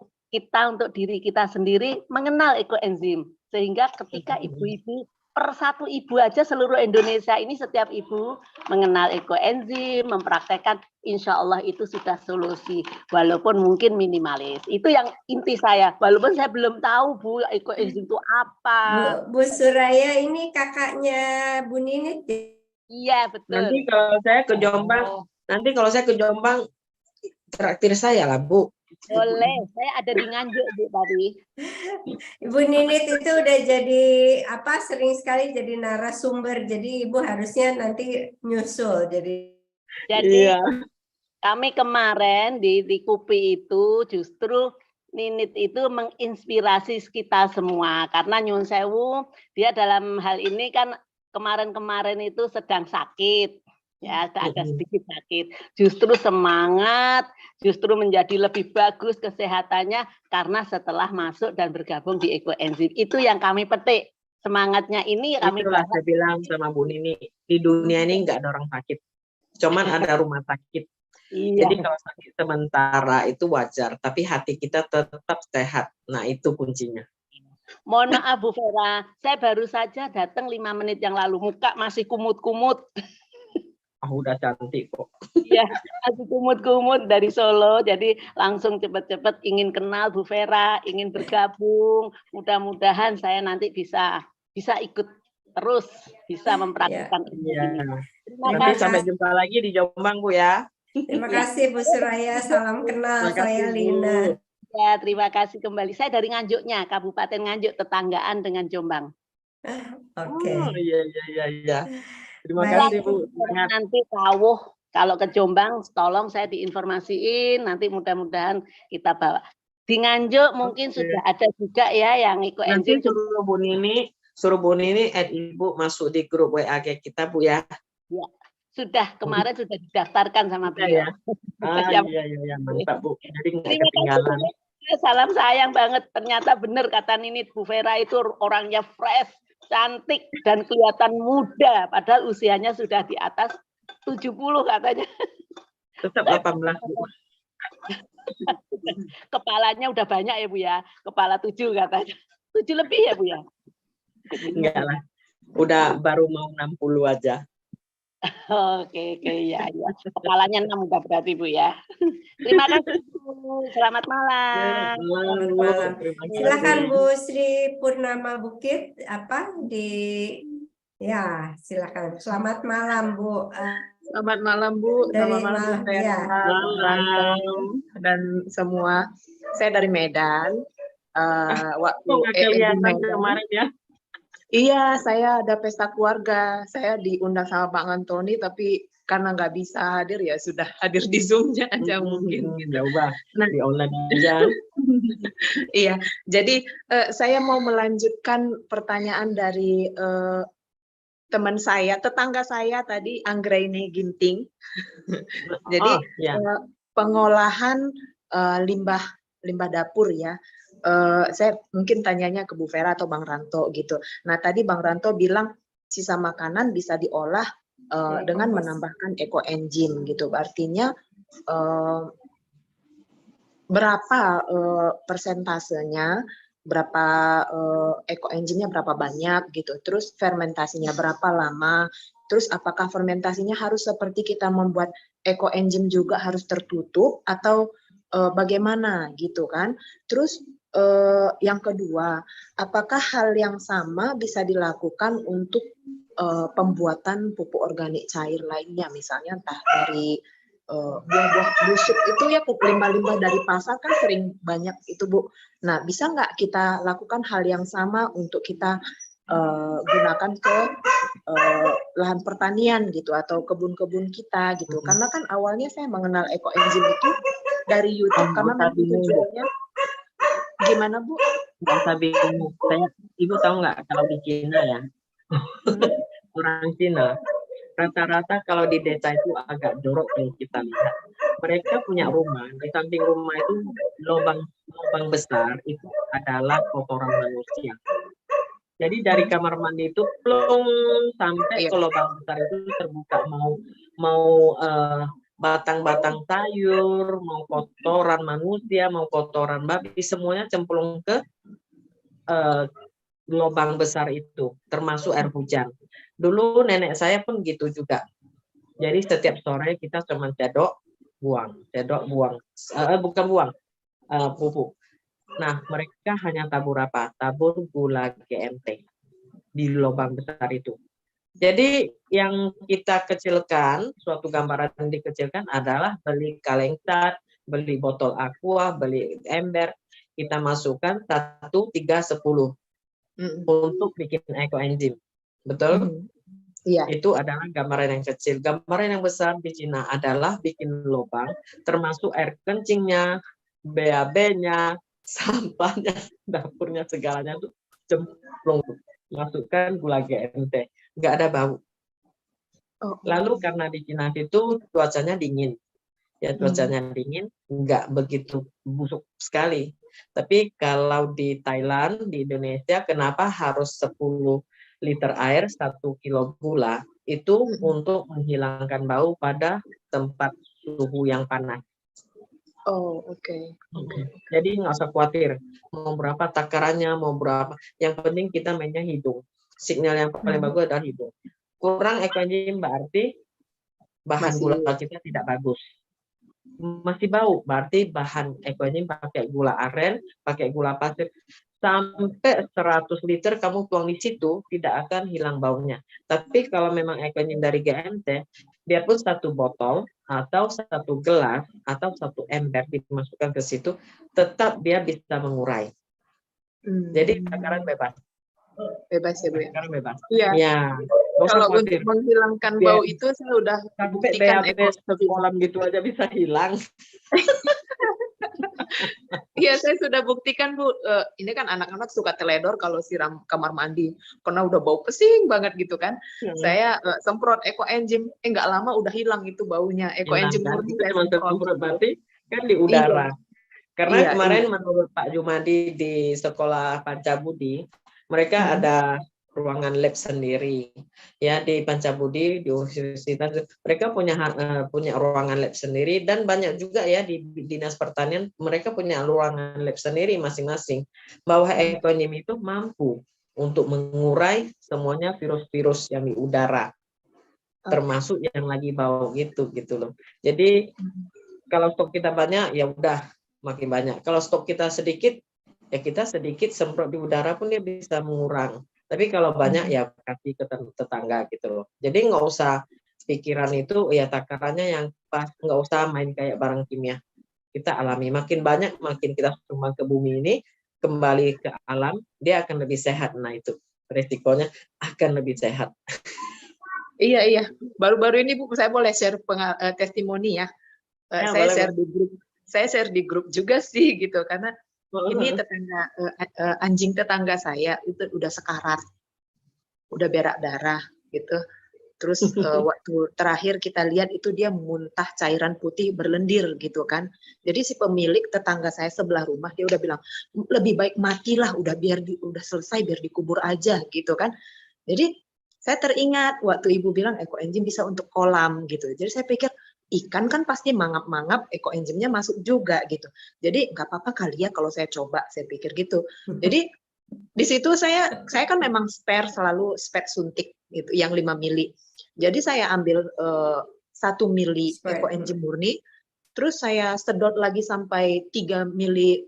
untuk diri kita sendiri mengenal ekoenzim, sehingga ketika ibu-ibu per satu ibu aja seluruh Indonesia ini setiap ibu mengenal ekoenzim, mempraktekkan, insya Allah itu sudah solusi walaupun mungkin minimalis. Itu yang inti saya, walaupun saya belum tahu Bu ekoenzim itu apa. Bu Suraya ini kakaknya Bu Ninit. Iya betul. Nanti kalau saya ke Jombang, traktir saya lah Bu. Boleh, saya ada di Nganjuk Bu tadi. Ibu Ninit itu udah jadi sering sekali jadi narasumber, jadi Ibu harusnya nanti nyusul. Jadi iya. Kami kemarin di KUPI itu justru Ninit itu menginspirasi kita semua karena Nyun Sewu dia dalam hal ini kan kemarin-kemarin itu sedang sakit. Ya, ada sedikit sakit. Justru semangat, justru menjadi lebih bagus kesehatannya karena setelah masuk dan bergabung di ekoenzim. Itu yang kami petik. Semangatnya ini kami Itulah saya bilang sama Bu Nini, di dunia ini nggak ada orang sakit. Cuman ada rumah sakit. Iya. Jadi kalau sakit sementara itu wajar, tapi hati kita tetap sehat. Nah, itu kuncinya. Mohon maaf Bu Vera, saya baru saja datang 5 menit yang lalu, muka masih kumut-kumut. Udah cantik kok. Iya, masih kumut-kumut dari Solo, jadi langsung cepet-cepet ingin kenal Bu Vera, ingin bergabung. Mudah-mudahan saya nanti bisa ikut terus, bisa mempraktikkan ini. Terima Nanti kasih. sampai jumpa lagi di Jombang, Bu ya. Terima kasih Bu Suraya, salam kenal. Saya Lina. Ya, terima kasih kembali. Saya dari Nganjuknya, Kabupaten Nganjuk, tetanggaan dengan Jombang. Oke. Iya. Terima Baik. kasih, Bu. Nanti rawuh kalau ke Jombang, tolong saya diinformasiin. Nanti mudah-mudahan kita bawa. Di Nganjuk mungkin sudah ada juga ya yang ikut Nanti enzim. suruh Bu Nini add Ibu masuk di grup WA kita, Bu ya. Ya, sudah kemarin sudah didaftarkan sama Iya, beliau. Iya, mantap Bu. Jadi nggak Terima ketinggalan. kasih. Salam sayang banget. Ternyata benar kata Nini, Bu Vera itu orangnya fresh, cantik, dan kelihatan muda. Padahal usianya sudah di atas 70 katanya. Tetap 18 Bu. Kepalanya udah banyak ya Bu ya. Kepala 7 katanya. 7 lebih ya Bu ya? Enggak lah. Udah baru mau 60 aja. Oke, ya. Kepalanya 6 udah berarti Bu ya. Terima kasih Bu. Selamat malam. Selamat malam. Silakan Bu Sri Purnama Bukit silakan. Selamat malam Bu. Selamat malam Bu. Selamat malam Bu Vera. Malam. Dan semua. Saya dari Medan. Waktu kelihatan kemarin ya. Iya, saya ada pesta keluarga. Saya diundang sama Bang Antoni, tapi karena nggak bisa hadir ya sudah hadir di Zoom-nya aja mungkin. Ya ubah, di online aja. Iya, jadi saya mau melanjutkan pertanyaan dari teman saya, tetangga saya tadi, Anggraini Ginting. Jadi pengolahan limbah dapur ya. Saya mungkin tanyanya ke Bu Vera atau Bang Ranto gitu. Nah tadi Bang Ranto bilang sisa makanan bisa diolah dengan menambahkan ekoenzim gitu. Artinya berapa persentasenya, berapa ekoenzimnya berapa banyak gitu. Terus fermentasinya berapa lama. Terus apakah fermentasinya harus seperti kita membuat ekoenzim juga harus tertutup atau bagaimana gitu kan. Terus yang kedua, apakah hal yang sama bisa dilakukan untuk pembuatan pupuk organik cair lainnya, misalnya entah dari buah-buah busuk itu ya, limbah-limbah dari pasar kan sering banyak itu Bu. Nah, bisa nggak kita lakukan hal yang sama untuk kita gunakan ke lahan pertanian gitu atau kebun-kebun kita gitu? Karena kan awalnya saya mengenal ekoenzim itu dari YouTube karena memang tujuannya. Gimana Bu? Nggak usah bingung. Ibu tahu nggak kalau di Cina ya, orang Cina rata-rata kalau di desa itu agak jorok kalau kita lihat. Mereka punya rumah, di samping rumah itu lubang besar itu adalah kotoran manusia. Jadi dari kamar mandi itu plung sampai ke lubang besar itu terbuka, mau batang-batang sayur, mau kotoran manusia, mau kotoran babi, semuanya cemplung ke lubang besar itu, termasuk air hujan. Dulu nenek saya pun gitu juga. Jadi setiap sore kita cuma bukan buang, pupuk. Nah, mereka hanya tabur apa? Tabur gula GMT di lubang besar itu. Jadi yang kita kecilkan, suatu gambaran yang dikecilkan adalah beli kaleng cat, beli botol aqua, beli ember, kita masukkan 1, 3, 10 untuk bikin ekoenzim. Betul? Iya. Itu adalah gambaran yang kecil. Gambaran yang besar di Cina adalah bikin lubang, termasuk air kencingnya, BAB-nya, sampahnya, dapurnya, segalanya itu cemplung. Masukkan gula GMT. Nggak ada bau. Lalu karena di Cina itu cuacanya dingin. Ya, cuacanya dingin, nggak begitu busuk sekali. Tapi kalau di Thailand, di Indonesia, kenapa harus 10 liter air, 1 kilo gula? Itu untuk menghilangkan bau pada tempat suhu yang panas. Oh, oke. Jadi nggak usah khawatir mau berapa takarannya, mau berapa. Yang penting kita mainnya hidung. Sinyal yang paling bagus adalah hidung. Kurang ekoenzim berarti bahan gula kita tidak bagus. Masih bau, berarti bahan ekoenzim pakai gula aren, pakai gula pasir. Sampai 100 liter kamu tuang di situ, tidak akan hilang baunya. Tapi kalau memang ekoenzim dari GMT, dia pun 1 botol, atau 1 gelas, atau 1 ember dimasukkan ke situ, tetap dia bisa mengurai. Jadi takaran bebas. Bebas ya, Bu. Takaran bebas. Iya. Ya. Kalau untuk menghilangkan bau itu saya udah sampai buktikan BAB sekolah gitu aja bisa hilang. Iya, saya sudah buktikan, Bu. Ini kan anak-anak suka teledor kalau siram kamar mandi karena udah bau pesing banget gitu kan. Saya semprot ekoenzim, nggak lama udah hilang itu baunya. Ekoenzim murni saya semprot. Berarti kan di udara. Karena kemarin menurut Pak Jumadi di sekolah Pancabudi, mereka ada ruangan lab sendiri ya di Pancabudi di universitas, mereka punya ruangan lab sendiri, dan banyak juga ya di Dinas Pertanian mereka punya ruangan lab sendiri masing-masing, bahwa ekoenzim itu mampu untuk mengurai semuanya virus-virus yang di udara, termasuk yang lagi bau gitu loh. Jadi kalau stok kita banyak ya udah makin banyak, kalau stok kita sedikit ya kita sedikit semprot di udara pun dia bisa mengurang. Tapi kalau banyak ya kasih ke tetangga gitu loh. Jadi nggak usah pikiran itu ya takarannya yang pas, nggak usah main kayak barang kimia. Kita alami, makin banyak makin kita sumbang ke bumi ini, kembali ke alam, dia akan lebih sehat. Nah itu resikonya akan lebih sehat. Iya. Baru-baru ini Bu, saya boleh share testimoni ya. Saya boleh, share di grup. Saya share di grup juga sih gitu, karena ini tetangga anjing tetangga saya itu udah sekarat, udah berak darah gitu. Terus waktu terakhir kita lihat itu dia muntah cairan putih berlendir gitu kan. Jadi si pemilik tetangga saya sebelah rumah dia udah bilang lebih baik matilah, udah udah selesai biar dikubur aja gitu kan. Jadi saya teringat waktu Ibu bilang ekoenzim bisa untuk kolam gitu. Jadi saya pikir ikan kan pasti mangap-mangap, ekoenzimnya masuk juga gitu. Jadi nggak apa-apa kali ya kalau saya coba, saya pikir gitu. Jadi di situ saya kan memang spare suntik gitu, yang 5 mili. Jadi saya ambil 1 mili ekoenzim murni, terus saya sedot lagi sampai 3 mili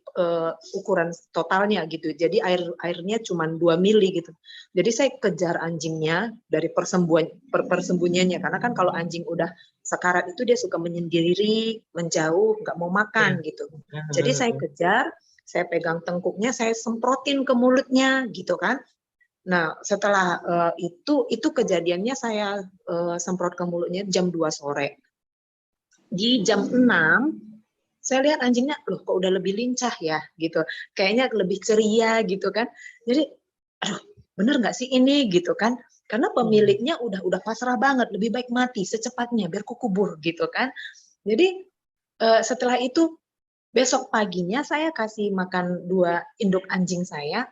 ukuran totalnya gitu. Jadi airnya cuma 2 mili gitu. Jadi saya kejar anjingnya dari persembunyiannya, karena kan kalau anjing udah sekarat itu dia suka menyendiri, menjauh, nggak mau makan gitu. Jadi saya kejar, saya pegang tengkuknya, saya semprotin ke mulutnya gitu kan. Nah setelah itu kejadiannya saya semprot ke mulutnya jam 2 sore. Di jam 6 saya lihat anjingnya loh kok udah lebih lincah ya gitu, kayaknya lebih ceria gitu kan. Jadi aduh bener nggak sih ini gitu kan, karena pemiliknya udah pasrah banget, lebih baik mati secepatnya biar kukubur gitu kan. Jadi setelah itu besok paginya saya kasih makan 2 induk anjing saya,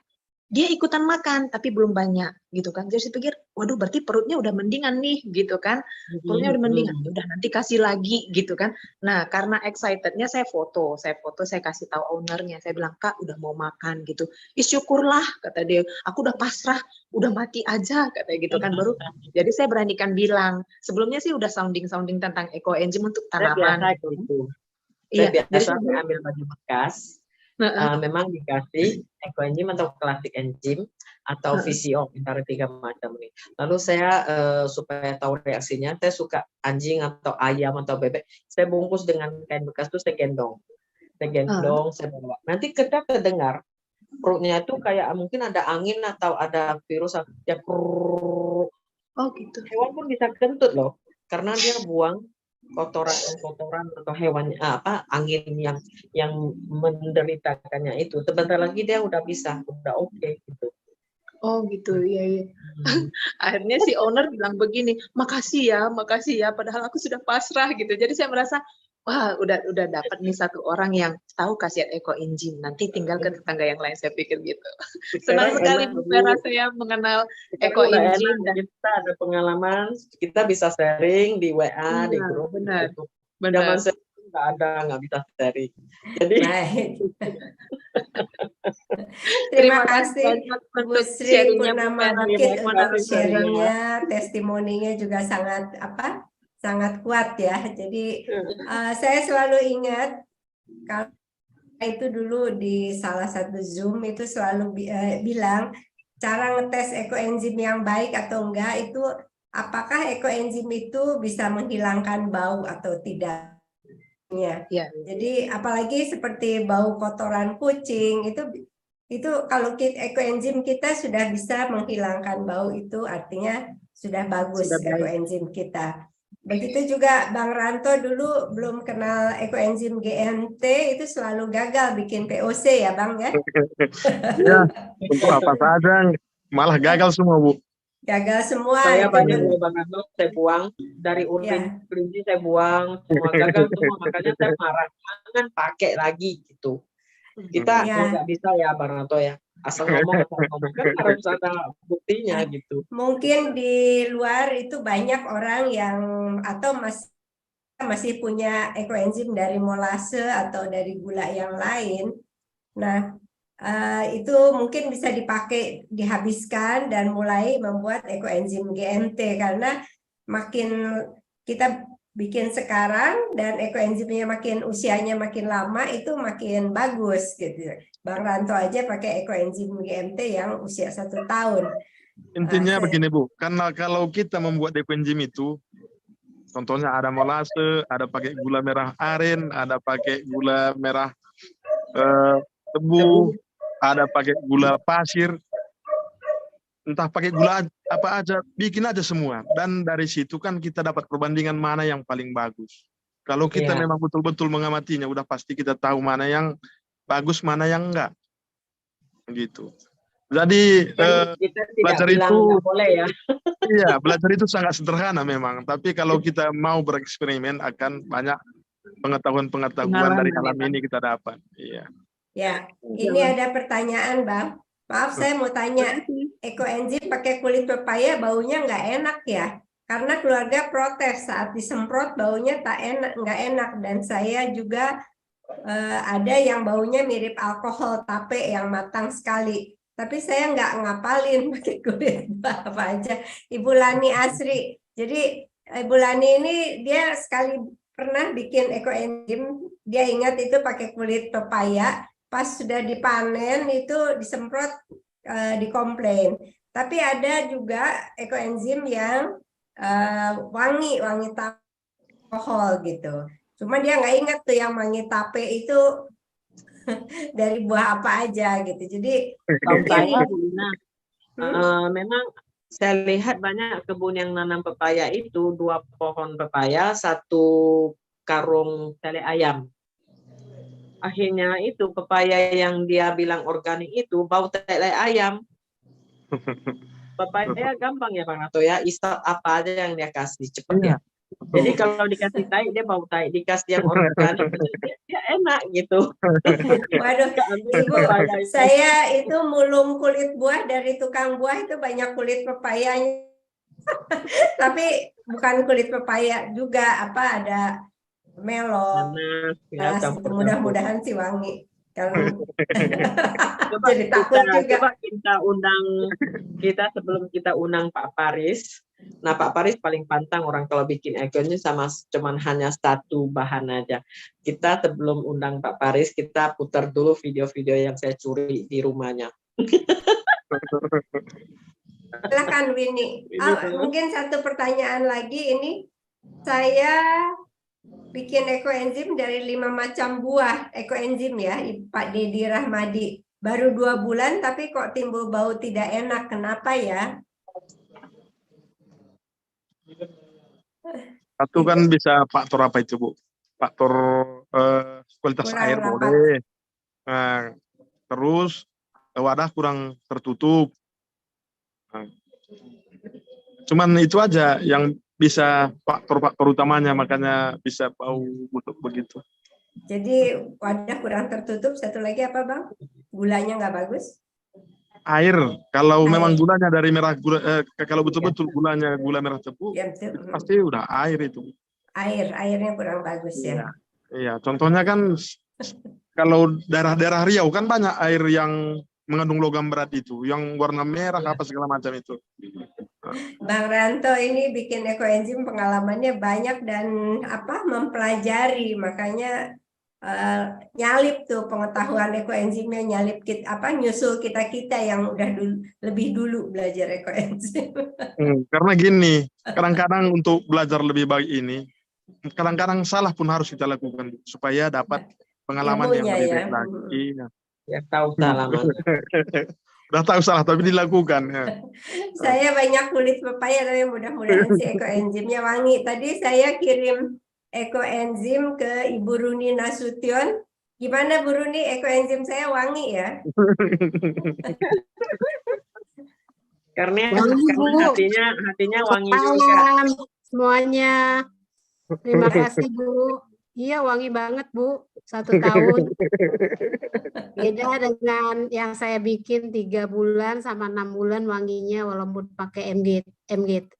dia ikutan makan tapi belum banyak gitu kan. Jadi saya pikir waduh berarti perutnya udah mendingan nih gitu kan, perutnya udah mendingan, udah nanti kasih lagi gitu kan. Nah karena excitednya saya foto, saya kasih tahu ownernya, saya bilang Kak udah mau makan gitu. Ih syukurlah kata dia, aku udah pasrah, udah mati aja katanya gitu kan. Baru jadi saya beranikan bilang, sebelumnya sih udah sounding tentang ekoenzim untuk tanaman gitu. Saya biasa ambil baju bekas, memang dikasih ekoenzim atau klasik enzim atau VCO antara 3 macam ini. Lalu saya supaya tahu reaksinya, saya suka anjing atau ayam atau bebek, saya bungkus dengan kain bekas itu saya gendong, saya bawa. Nanti kita kedengar perutnya itu kayak mungkin ada angin atau ada virus ya. Oh gitu. Hewan pun bisa kentut loh, karena dia buang kotoran atau hewan angin yang menderitakannya itu. Sebentar lagi dia udah oke gitu. Oh gitu, iya. Akhirnya si owner bilang begini, makasih ya, padahal aku sudah pasrah gitu. Jadi saya merasa wah udah dapat nih 1 orang yang tahu khasiat ekoenzim. Nanti tinggal ke tetangga yang lain, saya pikir gitu. Senang sekali Bu Vera saya mengenal ekoenzim. Kita ada pengalaman, kita bisa sharing di WA, di grup. Benar. Zaman saya nggak ada, nggak bisa sharing. Jadi Baik. Terima kasih banyak Bu untuk Sri sharingnya, Bu Purnama Feni. Bukit Terima untuk kasih banyak. sharingnya, testimoninya juga sangat sangat kuat ya. Jadi saya selalu ingat kalau itu dulu di salah satu Zoom itu selalu bilang cara ngetes ekoenzim yang baik atau enggak itu apakah ekoenzim itu bisa menghilangkan bau atau tidak. Ya. Jadi apalagi seperti bau kotoran kucing itu kalau ekoenzim kita sudah bisa menghilangkan bau itu artinya sudah bagus Sudah baik. ekoenzim kita. Begitu juga Bang Ranto dulu belum kenal ekoenzim GMT itu selalu gagal bikin POC ya Bang ya? Ya, untuk apa saja malah gagal semua, Bu. Gagal semua. saya itu banyak kan. loh Bang Ranto, saya buang dari urin kelinci, saya buang semua gagal semua, makanya saya marah, jangan pakai lagi gitu. Kita nggak bisa ya Bang Ranto ya, asal ngomong kan harus ada buktinya gitu. Mungkin di luar itu banyak orang yang atau masih punya ekoenzim dari molase atau dari gula yang lain. Nah, itu mungkin bisa dipakai, dihabiskan dan mulai membuat ekoenzim GMT karena makin kita bikin sekarang dan ekoenzimnya makin usianya makin lama itu makin bagus gitu. Bang Ranto aja pakai ekoenzim GMT yang usia 1 tahun. Intinya begini, Bu, karena kalau kita membuat ekoenzim itu, contohnya ada molase, ada pakai gula merah aren, ada pakai gula merah tebu, ada pakai gula pasir, entah pakai gula apa aja, bikin aja semua. Dan dari situ kan kita dapat perbandingan mana yang paling bagus. Kalau kita memang betul-betul mengamatinya, udah pasti kita tahu mana yang bagus, mana yang enggak. Gitu. Jadi kita belajar tidak bilang itu nggak boleh ya. iya, belajar itu sangat sederhana memang. Tapi kalau kita mau bereksperimen akan banyak pengetahuan dari alam ini kita dapat. Iya. Ya, ini ada pertanyaan Bang. Maaf saya mau tanya, ekoenzim pakai kulit pepaya baunya nggak enak ya? Karena keluarga protes saat disemprot baunya nggak enak dan saya juga ada yang baunya mirip alkohol tape yang matang sekali. Tapi saya nggak ngapalin pakai kulit apa aja. Ibu Lani Asri. Jadi Ibu Lani ini dia sekali pernah bikin ekoenzim, dia ingat itu pakai kulit pepaya. Pas sudah dipanen itu disemprot dikomplain. Tapi ada juga ekoenzim yang wangi alkohol gitu. Cuma dia nggak ingat tuh yang wangi tape itu dari buah apa aja gitu. Jadi memang saya lihat banyak kebun yang nanam pepaya itu 2 pohon pepaya, 1 karung tele ayam. Akhirnya itu pepaya yang dia bilang organik itu bau tele ayam. Pepaya gampang ya Bang Ranto ya, isap apa aja yang dia kasih cepet ya. Jadi kalau dikasih tai dia bau tai, dikasih yang organik dia enak gitu. Waduh, Ibu, saya itu mulung kulit buah dari tukang buah itu banyak kulit pepayanya. Tapi bukan kulit pepaya juga, ada melon. Mudah-mudahan sih wangi. Jadi takut juga. Coba kita sebelum kita undang Pak Paris. Nah Pak Paris paling pantang orang kalau bikin ekonya sama cuman hanya 1 bahan aja. Kita sebelum undang Pak Paris kita putar dulu video-video yang saya curi di rumahnya. Silakan Winnie. Mungkin 1 pertanyaan lagi ini. Saya bikin ekoenzim dari 5 macam buah ekoenzim ya, Pak Dedi Rahmadi. Baru 2 bulan tapi kok timbul bau tidak enak. Kenapa ya? Satu kan bisa faktor apa itu, Bu? Faktor kualitas Kurang air rapat. boleh. Nah, terus wadah kurang tertutup. Nah, cuman itu aja yang bisa faktor-faktor utamanya, makanya bisa bau busuk begitu. Jadi wadah kurang tertutup. Satu lagi apa Bang? Gulanya nggak bagus? Air, kalau memang gulanya dari merah gula, kalau betul-betul gulanya gula merah tebu, itu pasti udah air itu. airnya kurang bagus Iya, ya. iya. Contohnya kan kalau daerah-daerah Riau kan banyak air yang mengandung logam berat itu, yang warna merah apa segala macam itu. Bang Ranto ini bikin ekoenzim pengalamannya banyak dan mempelajari, makanya nyalip tuh pengetahuan ekoenzimnya, nyalip nyusul kita yang udah lebih dulu belajar ekoenzim. Karena gini, kadang-kadang untuk belajar lebih baik ini, kadang-kadang salah pun harus kita lakukan supaya dapat pengalaman yang Ilmunya lebih ya. baik lagi. Iya. Ya tahu salah mana. Udah tahu salah tapi dilakukan. Ya. Saya banyak kulit pepaya, tapi mudah-mudahan si ekoenzimnya wangi. Tadi saya kirim ekoenzim ke Ibu Runi Nasution. Gimana Bu Runi, ekoenzim saya wangi ya? Karena Bu. hatinya wangi juga. Salam semuanya. Terima kasih Bu. Iya wangi banget Bu. 1 tahun. Beda dengan yang saya bikin 3 bulan sama 6 bulan wanginya, walaupun pakai GMT.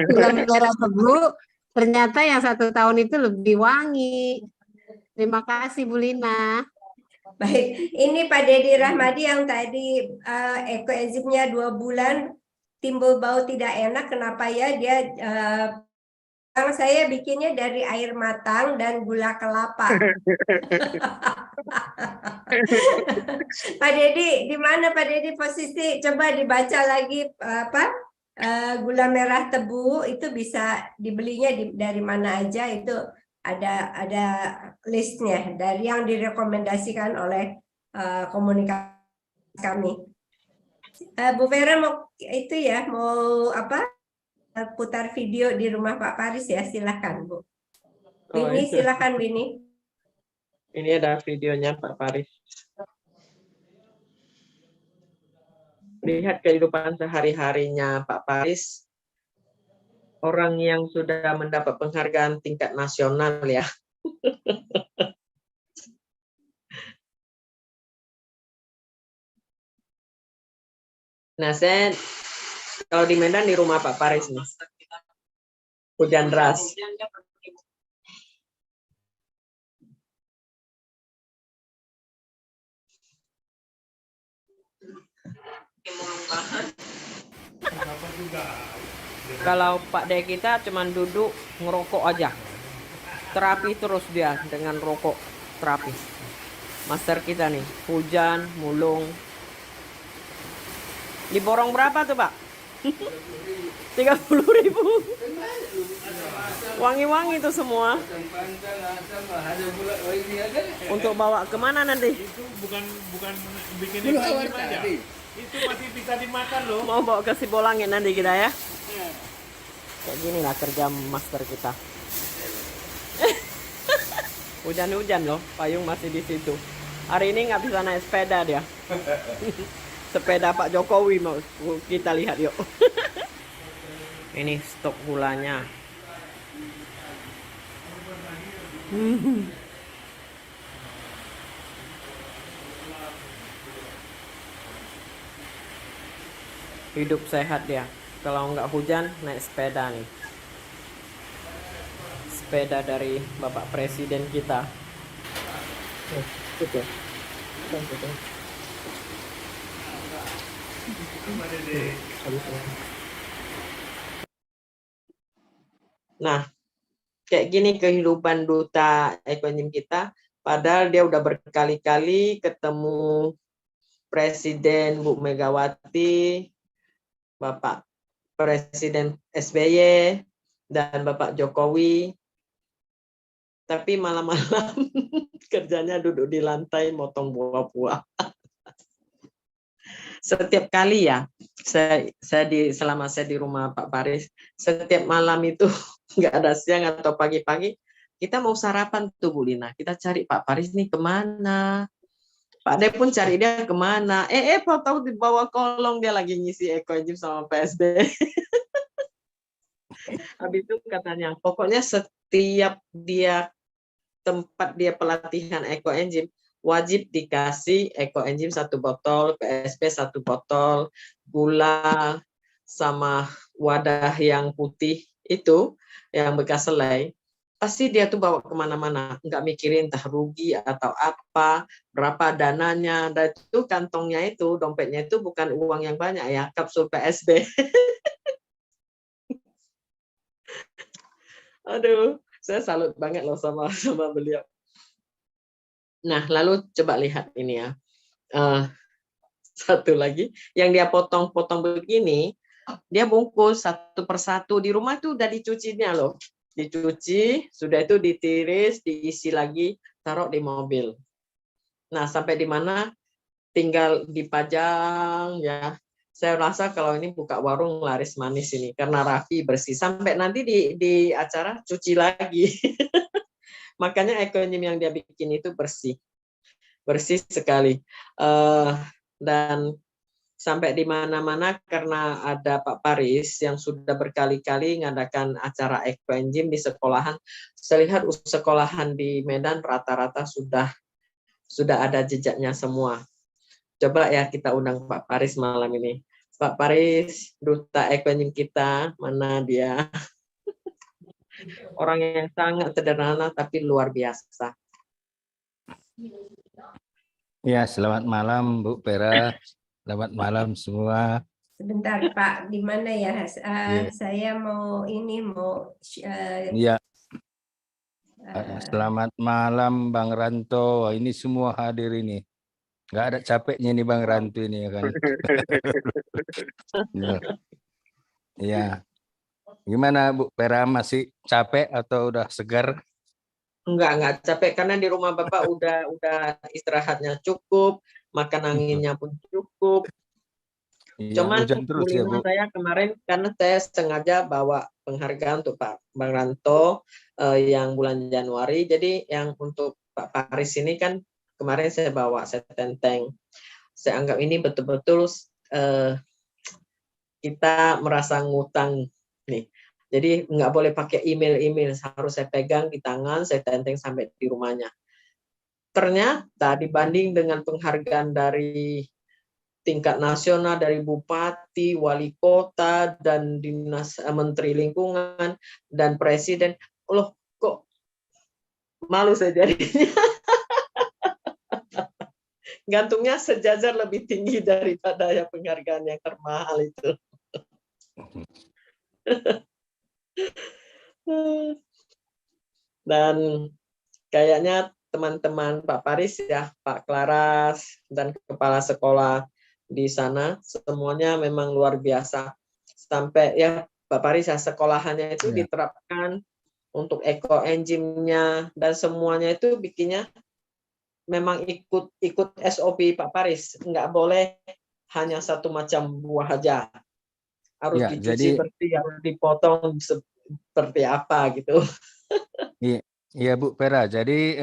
Gula merah tebu. Ternyata yang 1 tahun itu lebih wangi. Terima kasih Bu Lina. Baik, ini Pak Dedi Rahmadi yang tadi ekoenzimnya 2 bulan timbul bau tidak enak. Kenapa ya? Dia saya bikinnya dari air matang dan gula kelapa. Pak Dedi, di mana Pak Dedi posisi? Coba dibaca lagi gula merah tebu itu bisa dibelinya dari mana aja, itu ada listnya dari yang direkomendasikan oleh komunikasi kami. Bu Vera mau putar video di rumah Pak Paris ya, silakan Bu. Bini, silakan Bini. Ini ada videonya Pak Paris. Lihat kehidupan sehari-harinya Pak Paris. Orang yang sudah mendapat penghargaan tingkat nasional ya. Nah, saya kalau di Medan di rumah Pak Paris nih. Hujan deras. Kalau Pak De kita cuman duduk ngerokok aja. Terapi terus dia dengan rokok terapi. Master kita nih, hujan, mulung. Diborong berapa tuh Pak? 30.000. Wangi-wangi tuh semua. Untuk bawa kemana nanti? Itu bukan bikin ekoenzim aja. Itu masih bisa dimakan loh. Mau bawa ke Sibolangit nanti kita ya. Kayak gini lah kerja master kita. Hujan-hujan loh, payung masih di situ. Hari ini nggak bisa naik sepeda dia. Sepeda Pak Jokowi mau kita lihat yuk. Ini stok gulanya. Hidup sehat dia. Kalau nggak hujan naik sepeda nih. Sepeda dari Bapak Presiden kita. Nah, kayak gini kehidupan duta ekoenzim kita. Padahal dia udah berkali-kali ketemu Presiden Bu Megawati, Bapak Presiden SBY, dan Bapak Jokowi. Tapi malam-malam kerjanya duduk di lantai motong buah-buah. Setiap kali ya, selama saya di rumah Pak Paris, setiap malam itu nggak ada siang atau pagi-pagi, kita mau sarapan tuh Bu Lina. Kita cari Pak Paris nih kemana. Pak De pun cari dia kemana. Tahu di bawah kolong dia lagi ngisi ekoenzim sama PSB. Habis itu katanya, pokoknya setiap tempat dia pelatihan ekoenzim, wajib dikasih ekoenzim 1 botol, PSB 1 botol, gula, sama wadah yang putih itu yang bekas selai, pasti dia tuh bawa kemana-mana, nggak mikirin entah rugi atau apa, berapa dananya, dan itu kantongnya itu, dompetnya itu bukan uang yang banyak ya, kapsul PSB. Aduh, saya salut banget loh sama beliau. Nah, lalu coba lihat ini ya. Satu lagi, yang dia potong-potong begini, dia bungkus satu persatu. Di rumah tuh udah dicucinya loh. Dicuci, sudah itu ditiris, diisi lagi, taruh di mobil. Nah, sampai di mana tinggal dipajang ya. Saya rasa kalau ini buka warung laris manis ini karena rapi, bersih. Sampai nanti di acara cuci lagi. Makanya ekonim yang dia bikin itu bersih. Bersih sekali. Dan sampai di mana-mana karena ada Pak Paris yang sudah berkali-kali mengadakan acara ekoenzim di sekolahan. Saya lihat sekolahan di Medan rata-rata sudah ada jejaknya semua. Coba ya kita undang Pak Paris malam ini. Pak Paris, duta ekoenzim kita, mana dia? Orang yang sangat sederhana tapi luar biasa. Ya, selamat malam Bu Pera. Selamat malam semua. Sebentar Pak, di mana ya? Iya. Saya mau Iya. Selamat malam Bang Ranto. Ini semua hadir ini. Nggak ada capeknya nih Bang Ranto ini ya kan. Iya. Gimana Bu Pera, masih capek atau udah segar? Enggak capek karena di rumah Bapak udah istirahatnya cukup, makan anginnya pun cukup. Iya, Cuman hujan terus ya Bu. saya kemarin karena saya sengaja bawa penghargaan untuk Pak Bang Ranto yang bulan Januari. Jadi yang untuk Pak Paris ini kan kemarin saya bawa, saya tenteng. Saya anggap ini betul-betul kita merasa ngutang nih. Jadi nggak boleh pakai email, harus saya pegang di tangan, saya tenteng sampai di rumahnya. Ternyata dibanding dengan penghargaan dari tingkat nasional, dari bupati, wali kota, dan dinas menteri lingkungan, dan presiden, loh kok malu saya jadinya. Gantungnya sejajar lebih tinggi daripada ya penghargaan yang termahal itu. Dan kayaknya teman-teman Pak Paris ya, Pak Klaras, dan kepala sekolah di sana, semuanya memang luar biasa. Sampai ya Pak Paris ya, sekolahannya itu diterapkan untuk ekoenzimnya, dan semuanya itu bikinnya memang ikut SOP Pak Paris. Nggak boleh hanya satu macam buah aja. Harus Ya, dicuci bersih, harus dipotong seperti apa gitu. Iya Bu Pera, jadi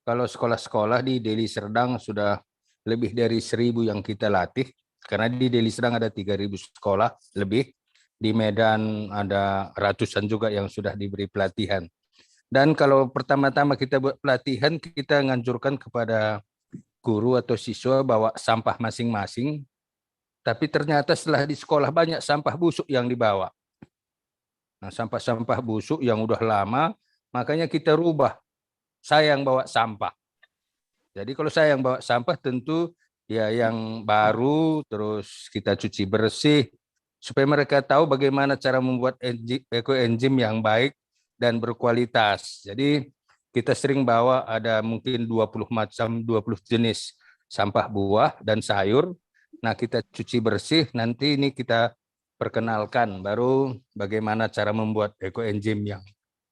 kalau sekolah-sekolah di Deli Serdang sudah lebih dari 1.000 yang kita latih, karena di Deli Serdang ada 3.000 sekolah lebih, di Medan ada ratusan juga yang sudah diberi pelatihan. Dan kalau pertama-tama kita buat pelatihan, kita nganjurkan kepada guru atau siswa bawa sampah masing-masing, tapi ternyata setelah di sekolah banyak sampah busuk yang dibawa. Nah, sampah-sampah busuk yang udah lama, makanya kita rubah, saya yang bawa sampah. Jadi kalau saya yang bawa sampah tentu ya yang baru, terus kita cuci bersih, supaya mereka tahu bagaimana cara membuat ekoenzim yang baik dan berkualitas. Jadi kita sering bawa ada mungkin 20 macam, 20 jenis sampah buah dan sayur. Nah kita cuci bersih, nanti ini kita perkenalkan baru bagaimana cara membuat ekoenzim yang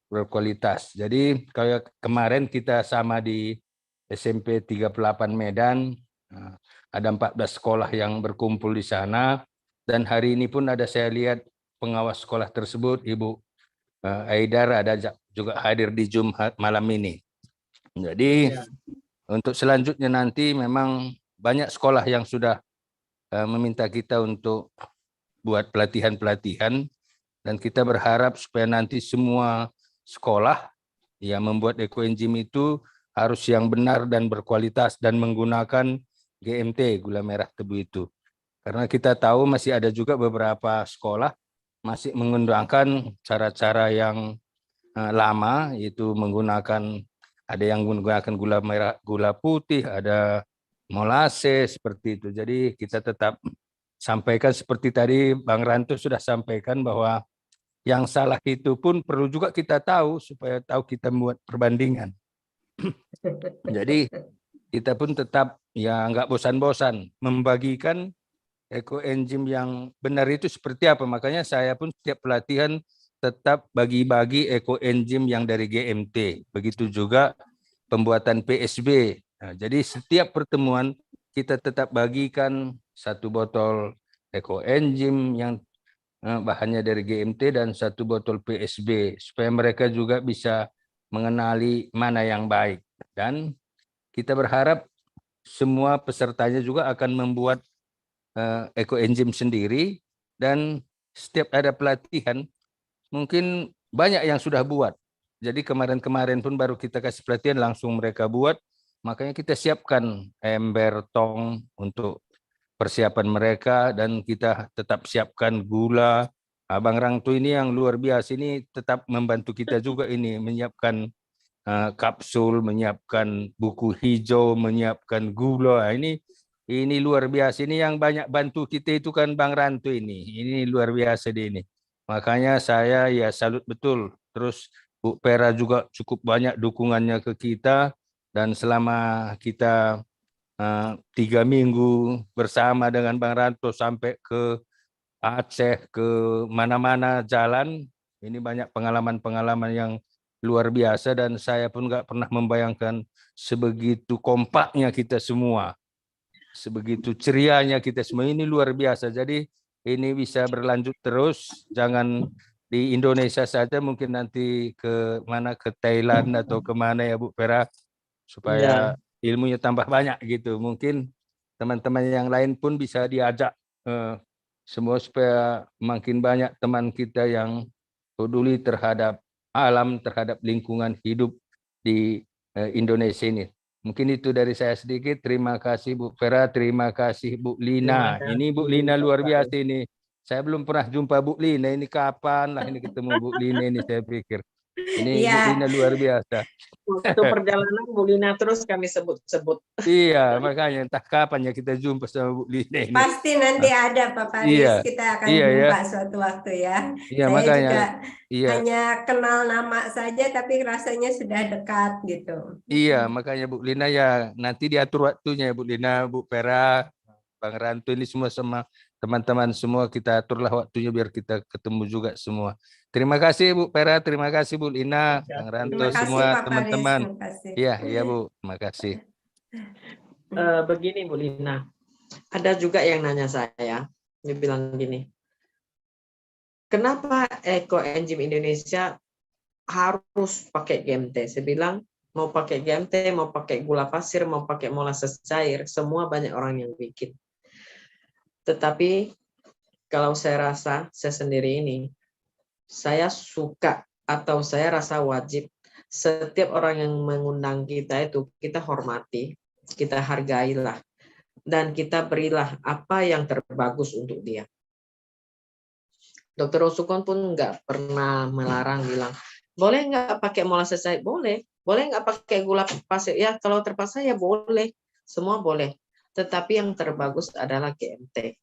berkualitas. Jadi kayak kemarin kita sama di SMP 38 Medan, ada 14 sekolah yang berkumpul di sana, dan hari ini pun ada saya lihat pengawas sekolah tersebut, Ibu Aidar ada juga hadir di Jumat malam ini. Jadi untuk selanjutnya nanti memang banyak sekolah yang sudah meminta kita untuk buat pelatihan-pelatihan, dan kita berharap supaya nanti semua sekolah yang membuat ekoenzim itu harus yang benar dan berkualitas dan menggunakan GMT, gula merah tebu itu. Karena kita tahu masih ada juga beberapa sekolah masih menggunakan cara-cara yang lama, yaitu menggunakan, ada yang menggunakan gula merah, gula putih, ada molasses seperti itu. Jadi kita tetap sampaikan seperti tadi Bang Ranto sudah sampaikan bahwa yang salah itu pun perlu juga kita tahu supaya tahu kita membuat perbandingan. Jadi kita pun tetap ya nggak bosan-bosan membagikan ekoenzim yang benar itu seperti apa. Makanya saya pun setiap pelatihan tetap bagi-bagi ekoenzim yang dari GMT. Begitu juga pembuatan PSB. Nah, jadi setiap pertemuan kita tetap bagikan 1 botol ekoenzim yang bahannya dari GMT dan 1 botol PSB supaya mereka juga bisa mengenali mana yang baik. Dan kita berharap semua pesertanya juga akan membuat ekoenzim sendiri, dan setiap ada pelatihan mungkin banyak yang sudah buat. Jadi kemarin-kemarin pun baru kita kasih pelatihan langsung mereka buat. Makanya kita siapkan ember, tong untuk persiapan mereka, dan kita tetap siapkan gula. Abang Rangtu ini yang luar biasa ini tetap membantu kita juga ini menyiapkan kapsul, menyiapkan buku hijau, menyiapkan gula. Ini luar biasa. Ini yang banyak bantu kita itu kan Bang Rantu ini. Ini luar biasa dia ini. Makanya saya ya salut betul. Terus Bu Pera juga cukup banyak dukungannya ke kita, dan selama kita 3 minggu bersama dengan Bang Ranto sampai ke Aceh, ke mana-mana jalan, ini banyak pengalaman-pengalaman yang luar biasa, dan saya pun nggak pernah membayangkan sebegitu kompaknya kita semua, sebegitu cerianya kita semua. Ini luar biasa. Jadi ini bisa berlanjut terus, jangan di Indonesia saja, mungkin nanti ke mana, ke Thailand atau kemana ya Bu Pera, supaya ilmunya tambah banyak gitu. Mungkin teman-teman yang lain pun bisa diajak semua supaya makin banyak teman kita yang peduli terhadap alam, terhadap lingkungan hidup di Indonesia ini. Mungkin itu dari saya sedikit. Terima kasih Bu Vera, terima kasih Bu Lina. Ini Bu Lina luar biasa ini. Saya belum pernah jumpa Bu Lina. Ini kapan lah ini ketemu Bu Lina ini, saya pikir. Ini Bu Lina luar biasa. Waktu perjalanan Bu Lina terus kami sebut-sebut. Iya, makanya entah kapan ya kita jumpa sama Bu Lina ini. Pasti nanti ada Pak Paris, kita akan jumpa suatu waktu ya. Iya, Saya makanya, juga hanya kenal nama saja, tapi rasanya sudah dekat gitu. Iya, makanya Bu Lina ya nanti diatur waktunya ya Bu Lina, Bu Pera, Bang Ranto ini semua sama teman-teman semua kita aturlah waktunya biar kita ketemu juga semua. Terima kasih Bu Pera, terima kasih Bu Lina, Bang Ranto, semua teman-teman. Iya, iya Bu, terima kasih. Begini Bu Lina, ada juga yang nanya saya, dia bilang gini, kenapa ekoenzim Indonesia harus pakai GMT? Saya bilang mau pakai GMT, mau pakai gula pasir, mau pakai molasses cair, semua banyak orang yang bikin. Tetapi kalau saya rasa, saya sendiri ini, saya suka atau saya rasa wajib setiap orang yang mengundang kita itu kita hormati, kita hargailah, dan kita berilah apa yang terbagus untuk dia. Dr. Osukon pun nggak pernah melarang, bilang, boleh nggak pakai molasses cair? Boleh. Boleh nggak pakai gula pasir? Ya kalau terpaksa ya boleh. Semua boleh. Tetapi yang terbagus adalah GMT.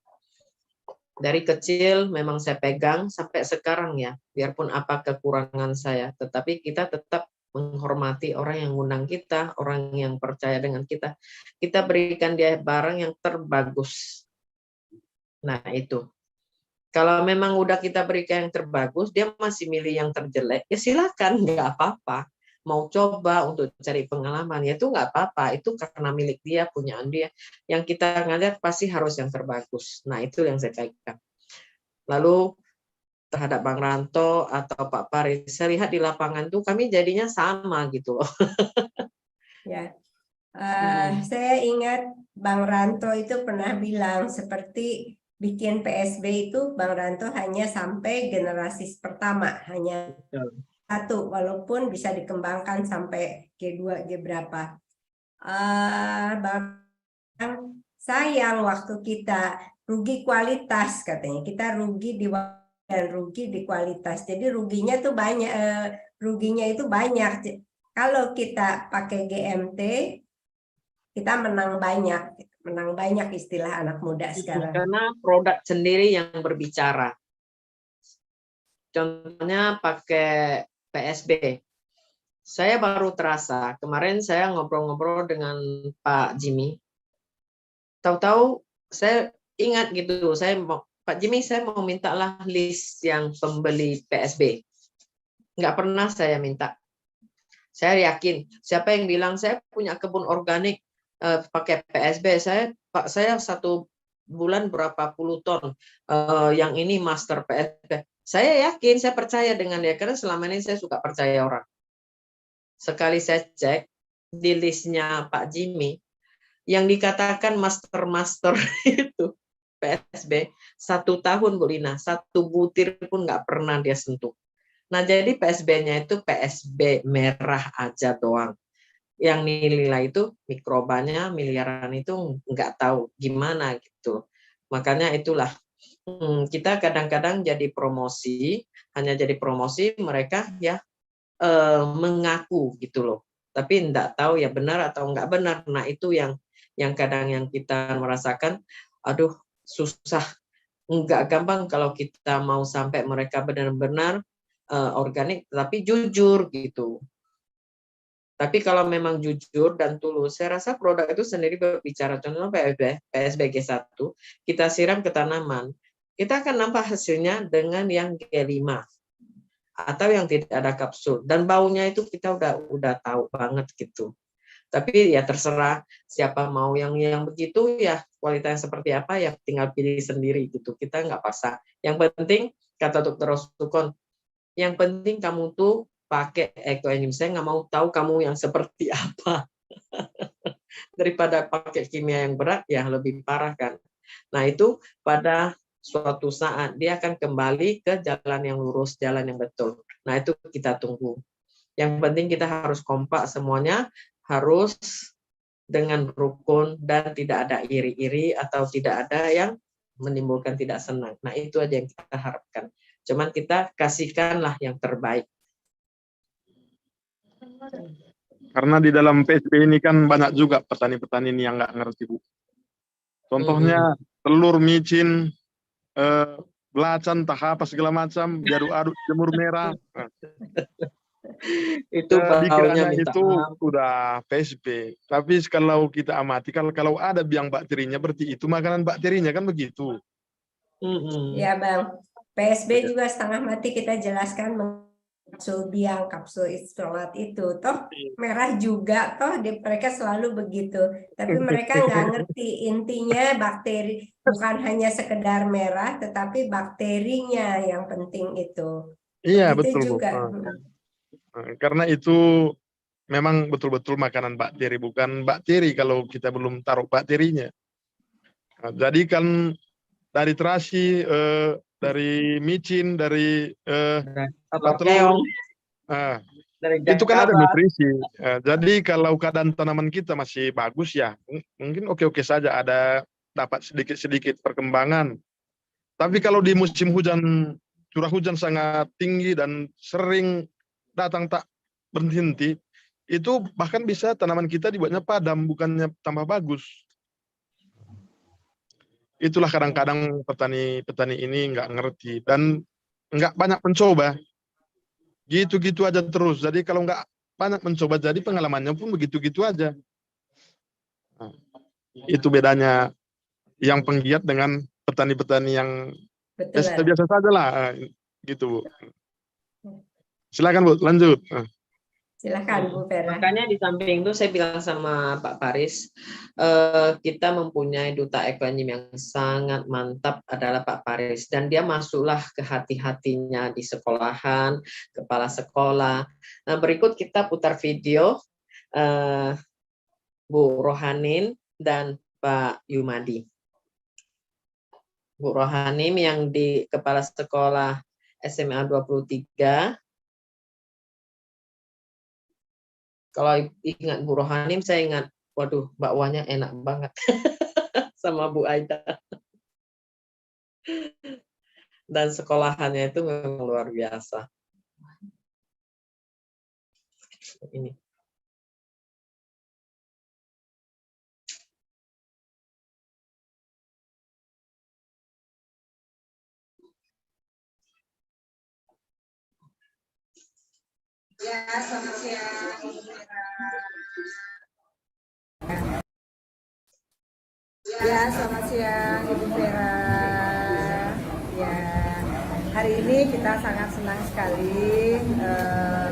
Dari kecil memang saya pegang sampai sekarang ya, biarpun apa kekurangan saya, tetapi kita tetap menghormati orang yang ngundang kita, orang yang percaya dengan kita. Kita berikan dia barang yang terbagus. Nah itu. Kalau memang udah kita berikan yang terbagus, dia masih milih yang terjelek, ya silakan, nggak apa-apa. Mau coba untuk cari pengalaman, ya itu nggak apa-apa. Itu karena milik dia, punyaan dia. Yang kita ngeliat pasti harus yang terbagus. Nah itu yang saya pegang. Lalu terhadap Bang Ranto atau Pak Paris, saya lihat di lapangan tuh kami jadinya sama gitu loh. Ya, saya ingat Bang Ranto itu pernah bilang seperti bikin PSB itu Bang Ranto hanya sampai generasi pertama, hanya satu, walaupun bisa dikembangkan sampai G2, G berapa. Bang, sayang waktu kita rugi kualitas katanya, kita rugi di waktu dan rugi di kualitas. Jadi ruginya tuh banyak, ruginya itu banyak. Kalau kita pakai GMT, kita menang banyak istilah anak muda sekarang. Karena produk sendiri yang berbicara. Contohnya pakai PSB. Saya baru terasa, kemarin saya ngobrol-ngobrol dengan Pak Jimmy. Tahu-tahu saya ingat gitu, Pak Jimmy, saya mau mintalah list yang pembeli PSB. Nggak pernah saya minta. Saya yakin, siapa yang bilang saya punya kebun organik pakai PSB, saya 1 bulan berapa puluh ton, yang ini master PSB. Saya yakin, saya percaya dengan dia, karena selama ini saya suka percaya orang. Sekali saya cek di listnya Pak Jimmy, yang dikatakan master itu PSB 1 tahun, Bu Lina, 1 butir pun nggak pernah dia sentuh. Nah, jadi PSB-nya itu PSB merah aja doang. Yang nilai itu mikrobanya miliaran itu nggak tahu gimana gitu. Makanya itulah kita kadang-kadang jadi promosi, hanya jadi promosi, mereka ya mengaku gitu loh. Tapi nggak tahu ya benar atau nggak benar. Nah, itu yang kadang yang kita merasakan, aduh susah, nggak gampang kalau kita mau sampai mereka benar-benar organik tapi jujur gitu. Tapi kalau memang jujur dan tulus, saya rasa produk itu sendiri berbicara. Contohnya PSBG 1, kita siram ke tanaman, kita akan nampak hasilnya dengan yang G5 atau yang tidak ada kapsul, dan baunya itu kita udah tahu banget gitu. Tapi ya terserah siapa mau yang begitu, ya kualitasnya seperti apa ya tinggal pilih sendiri gitu. Kita nggak paksa. Yang penting kata Dr. Rostukon, yang penting kamu tuh pakai ekoenzim. Saya nggak mau tahu kamu yang seperti apa. Daripada pakai kimia yang berat, ya lebih parah kan. Nah, itu pada suatu saat dia akan kembali ke jalan yang lurus, jalan yang betul. Nah, itu kita tunggu. Yang penting kita harus kompak semuanya, harus dengan rukun dan tidak ada iri-iri atau tidak ada yang menimbulkan tidak senang. Nah, itu aja yang kita harapkan. Cuman kita kasihkanlah yang terbaik. Karena di dalam PSB ini kan banyak juga petani-petani ini yang nggak ngerti, Bu. Contohnya telur micin, belacan, entah apa segala macam, diaduk-aduk, jemur merah. Itu baunya Dikiranya minta itu maaf. udah PSB. Tapi kalau kita amati, kalau ada biang bakterinya, berarti itu makanan bakterinya, kan begitu. Ya Bang, PSB juga setengah mati kita jelaskan kapsul biang, kapsul isolat itu. Toh merah juga, toh mereka selalu begitu. Tapi mereka nggak ngerti intinya bakteri, bukan hanya sekedar merah, tetapi bakterinya yang penting itu. Iya, Begitu betul, Bu. juga. Karena itu memang betul-betul makanan bakteri, bukan bakteri kalau kita belum taruh bakterinya. Nah, jadi kan dari terasi, dari micin, dari telur, itu kan ada nutrisi. Jadi kalau keadaan tanaman kita masih bagus ya, mungkin oke-oke saja, ada dapat sedikit-sedikit perkembangan. Tapi kalau di musim hujan, curah hujan sangat tinggi dan sering datang tak berhenti, itu bahkan bisa tanaman kita dibuatnya padam, bukannya tambah bagus. Itulah kadang-kadang petani-petani ini nggak ngerti dan nggak banyak mencoba. Gitu-gitu aja terus. Jadi kalau nggak banyak mencoba, jadi pengalamannya pun begitu-gitu aja. Nah, itu bedanya yang penggiat dengan petani-petani yang biasa-biasa saja lah. Gitu, Bu. Silakan, Bu, lanjut. Silakan Bu Vera. Makanya di samping itu saya bilang sama Pak Paris, kita mempunyai duta ekoenzim yang sangat mantap adalah Pak Paris, dan dia masuklah ke hati-hatinya di sekolahan, kepala sekolah. Nah, berikut kita putar video Bu Rohanin dan Pak Yumadi. Bu Rohanim yang di kepala sekolah SMA 23. Kalau ingat Bu Rohanim, saya ingat, waduh, bakwanya enak banget sama Bu Aida. Dan sekolahannya itu memang luar biasa. Ini. Ya, selamat siang. Ya, selamat siang Ibu Vera. Ya, hari ini kita sangat senang sekali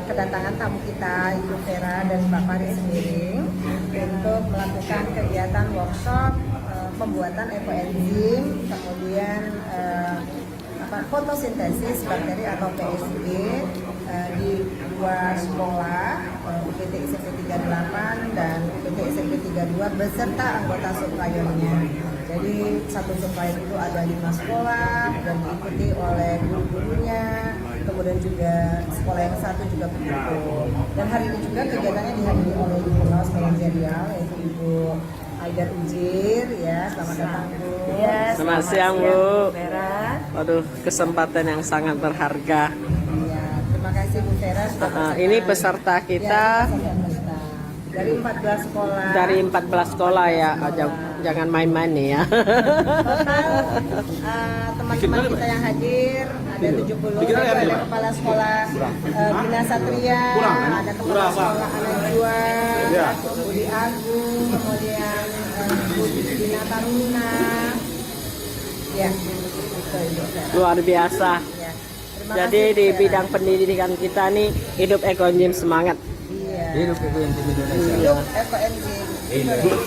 kedatangan tamu kita Ibu Vera dan Pak Faris Sembiring untuk melakukan kegiatan workshop pembuatan ekoenzim, kemudian fotosintesis bakteri atau PSG di dua sekolah, UPT SMP 38 dan UPT SMP 32 beserta anggota subrayonnya. Jadi satu survei itu ada 5 sekolah dan diikuti oleh guru-gurunya, kemudian juga sekolah yang satu juga begitu. Dan hari ini juga kegiatannya dihadiri oleh Ibu Naus Manajerial, yaitu Ibu Aidar Ujir, ya, selamat datang Bu. Ya, selamat siang Bu. Vera. Waduh, kesempatan yang sangat berharga. Ya, terima kasih Bu Vera sudah Ini peserta kita dari 14 sekolah. Dari 14 sekolah ya, jangan main-main nih ya. Total teman-teman kita yang hadir ada 70, ada kepala sekolah Bina Satria, ada kepala sekolah Anajua, Budi Agung, kemudian Bina Taruna. Ya, Luar biasa. Ya. Jadi di bidang pendidikan kita nih hidup ekoenzim semangat. Hidup ekoenzim Indonesia. Hidup ekoenzim Indonesia.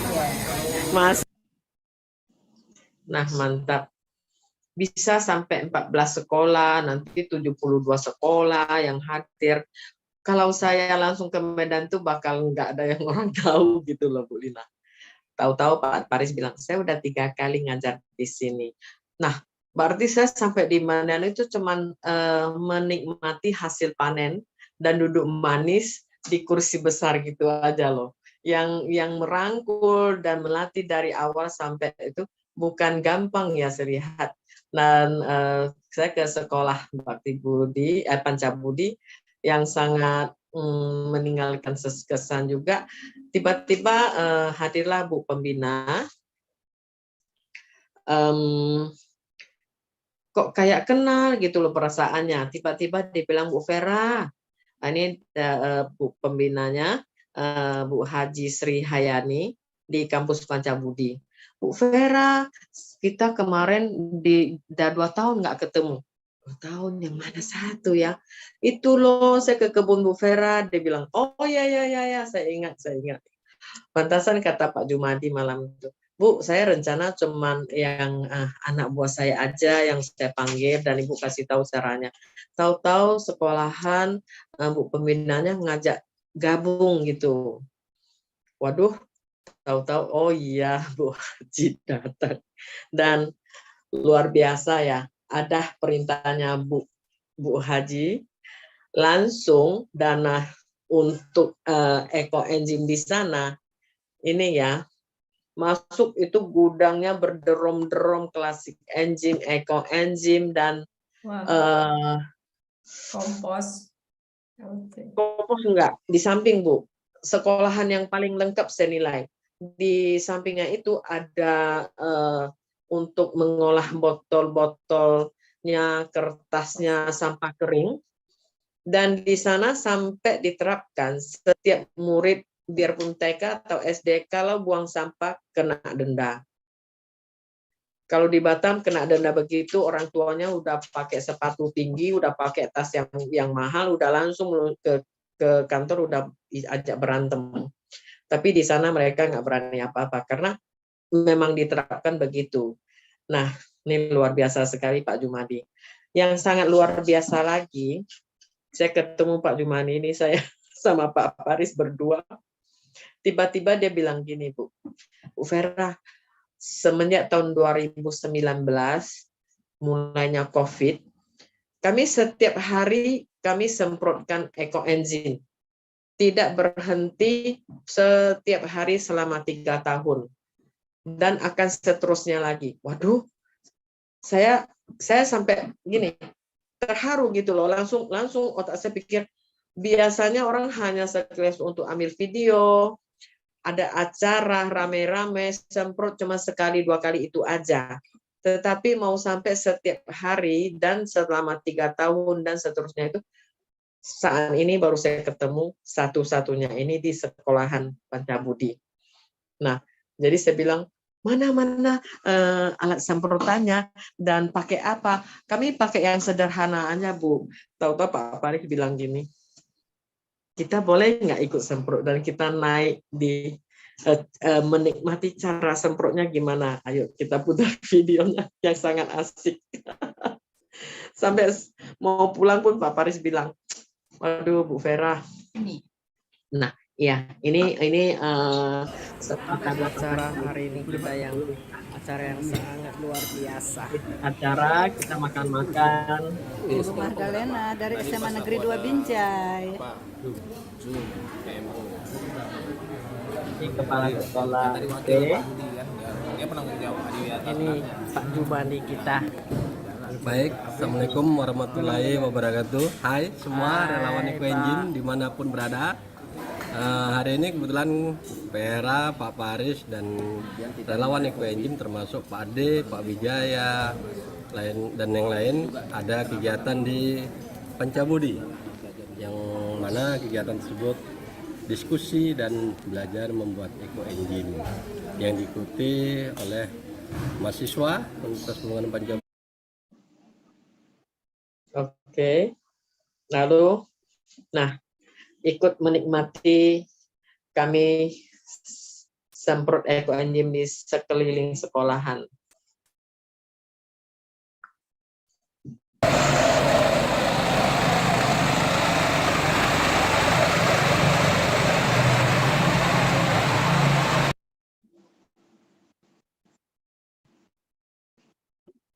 Mas. Nah, mantap. Bisa sampai 14 sekolah, nanti 72 sekolah yang hadir. Kalau saya langsung ke Medan tuh bakal nggak ada yang orang tahu gitu loh Bu Lina. Tahu-tahu Pak Faris bilang, saya udah 3 kali ngajar di sini. Nah, berarti saya sampai di Medan itu cuman menikmati hasil panen dan duduk manis di kursi besar gitu aja loh. Yang merangkul dan melatih dari awal sampai itu bukan gampang ya saya lihat. Dan saya ke sekolah Bakti Budi, Pancabudi yang sangat meninggalkan kesan juga. Tiba-tiba hadirlah Bu Pembina. Kok kayak kenal gitu loh perasaannya. Tiba-tiba dibilang Bu Vera, ini Bu Pembinanya, Bu Haji Sri Hayani di kampus Pancabudi. Bu Vera, kita kemarin udah 2 tahun nggak ketemu. 2 tahun yang mana satu ya? Itu loh saya ke kebun Bu Vera, dia bilang, oh ya, saya ingat. Pantasan kata Pak Jumadi malam itu, Bu, saya rencana cuman yang anak buah saya aja yang saya panggil dan Ibu kasih tahu caranya. Tahu-tahu sekolahan Bu Pembinanya ngajak gabung gitu. Waduh, tahu-tahu oh iya Bu Haji datang. Dan luar biasa ya, ada perintahnya Bu Haji, langsung dana untuk ekoenzim di sana. Ini ya, masuk itu gudangnya berderom-derom klasik enzim, ekoenzim dan kompos. Kompos enggak, di samping Bu. Sekolahan yang paling lengkap saya nilai. Di sampingnya itu ada untuk mengolah botol-botolnya, kertasnya, sampah kering. Dan di sana sampai diterapkan setiap murid biarpun TK atau SD kalau buang sampah kena denda. Kalau di Batam kena denda begitu, orang tuanya udah pakai sepatu tinggi, udah pakai tas yang mahal, udah langsung ke kantor, udah ajak berantem. Tapi di sana mereka nggak berani apa-apa karena memang diterapkan begitu. Nah, ini luar biasa sekali Pak Jumadi. Yang sangat luar biasa lagi, saya ketemu Pak Jumadi ini, saya sama Pak Faris berdua. Tiba-tiba dia bilang gini, Bu Vera, semenjak tahun 2019, mulainya COVID, kami setiap hari kami semprotkan ekoenzim. Tidak berhenti setiap hari selama 3 tahun. Dan akan seterusnya lagi. Waduh, saya saya sampai gini terharu gitu loh, langsung otak saya pikir biasanya orang hanya sekelas untuk ambil video, ada acara rame-rame semprot cuma sekali 2 kali itu aja. Tetapi mau sampai setiap hari dan selama 3 tahun dan seterusnya itu, saat ini baru saya ketemu satu-satunya ini di sekolahan Pancabudi. Nah, jadi saya bilang, mana alat semprotannya dan pakai apa? Kami pakai yang sederhana aja, Bu. Tahu-tahu Pak Farid bilang gini, kita boleh nggak ikut semprot dan kita naik di menikmati cara semprotnya gimana? Ayo kita putar videonya yang sangat asik. Sampai mau pulang pun Pak Faris bilang, waduh Bu Vera. Nah, ya ini acara hari ini kita yang acara yang sangat luar biasa. Acara kita makan-makan. Ibu Magdalena dari SMA Negeri 2 Binjai. Ini kepala sekolah. Ini Pak Jumadi kita. Baik, Assalamualaikum warahmatullahi wabarakatuh. Hai semua relawan Eco Engine dimanapun berada. Hari ini kebetulan Vera, Pak Paris dan relawan Eco Engine termasuk Pak Ade, Pak Wijaya, dan yang lain ada kegiatan di Pancabudi, yang mana kegiatan tersebut diskusi dan belajar membuat Eco Engine yang diikuti oleh mahasiswa Universitas Pembangunan Pancabudi. Oke, lalu, nah ikut menikmati kami semprot Eco Engine di sekeliling sekolahan.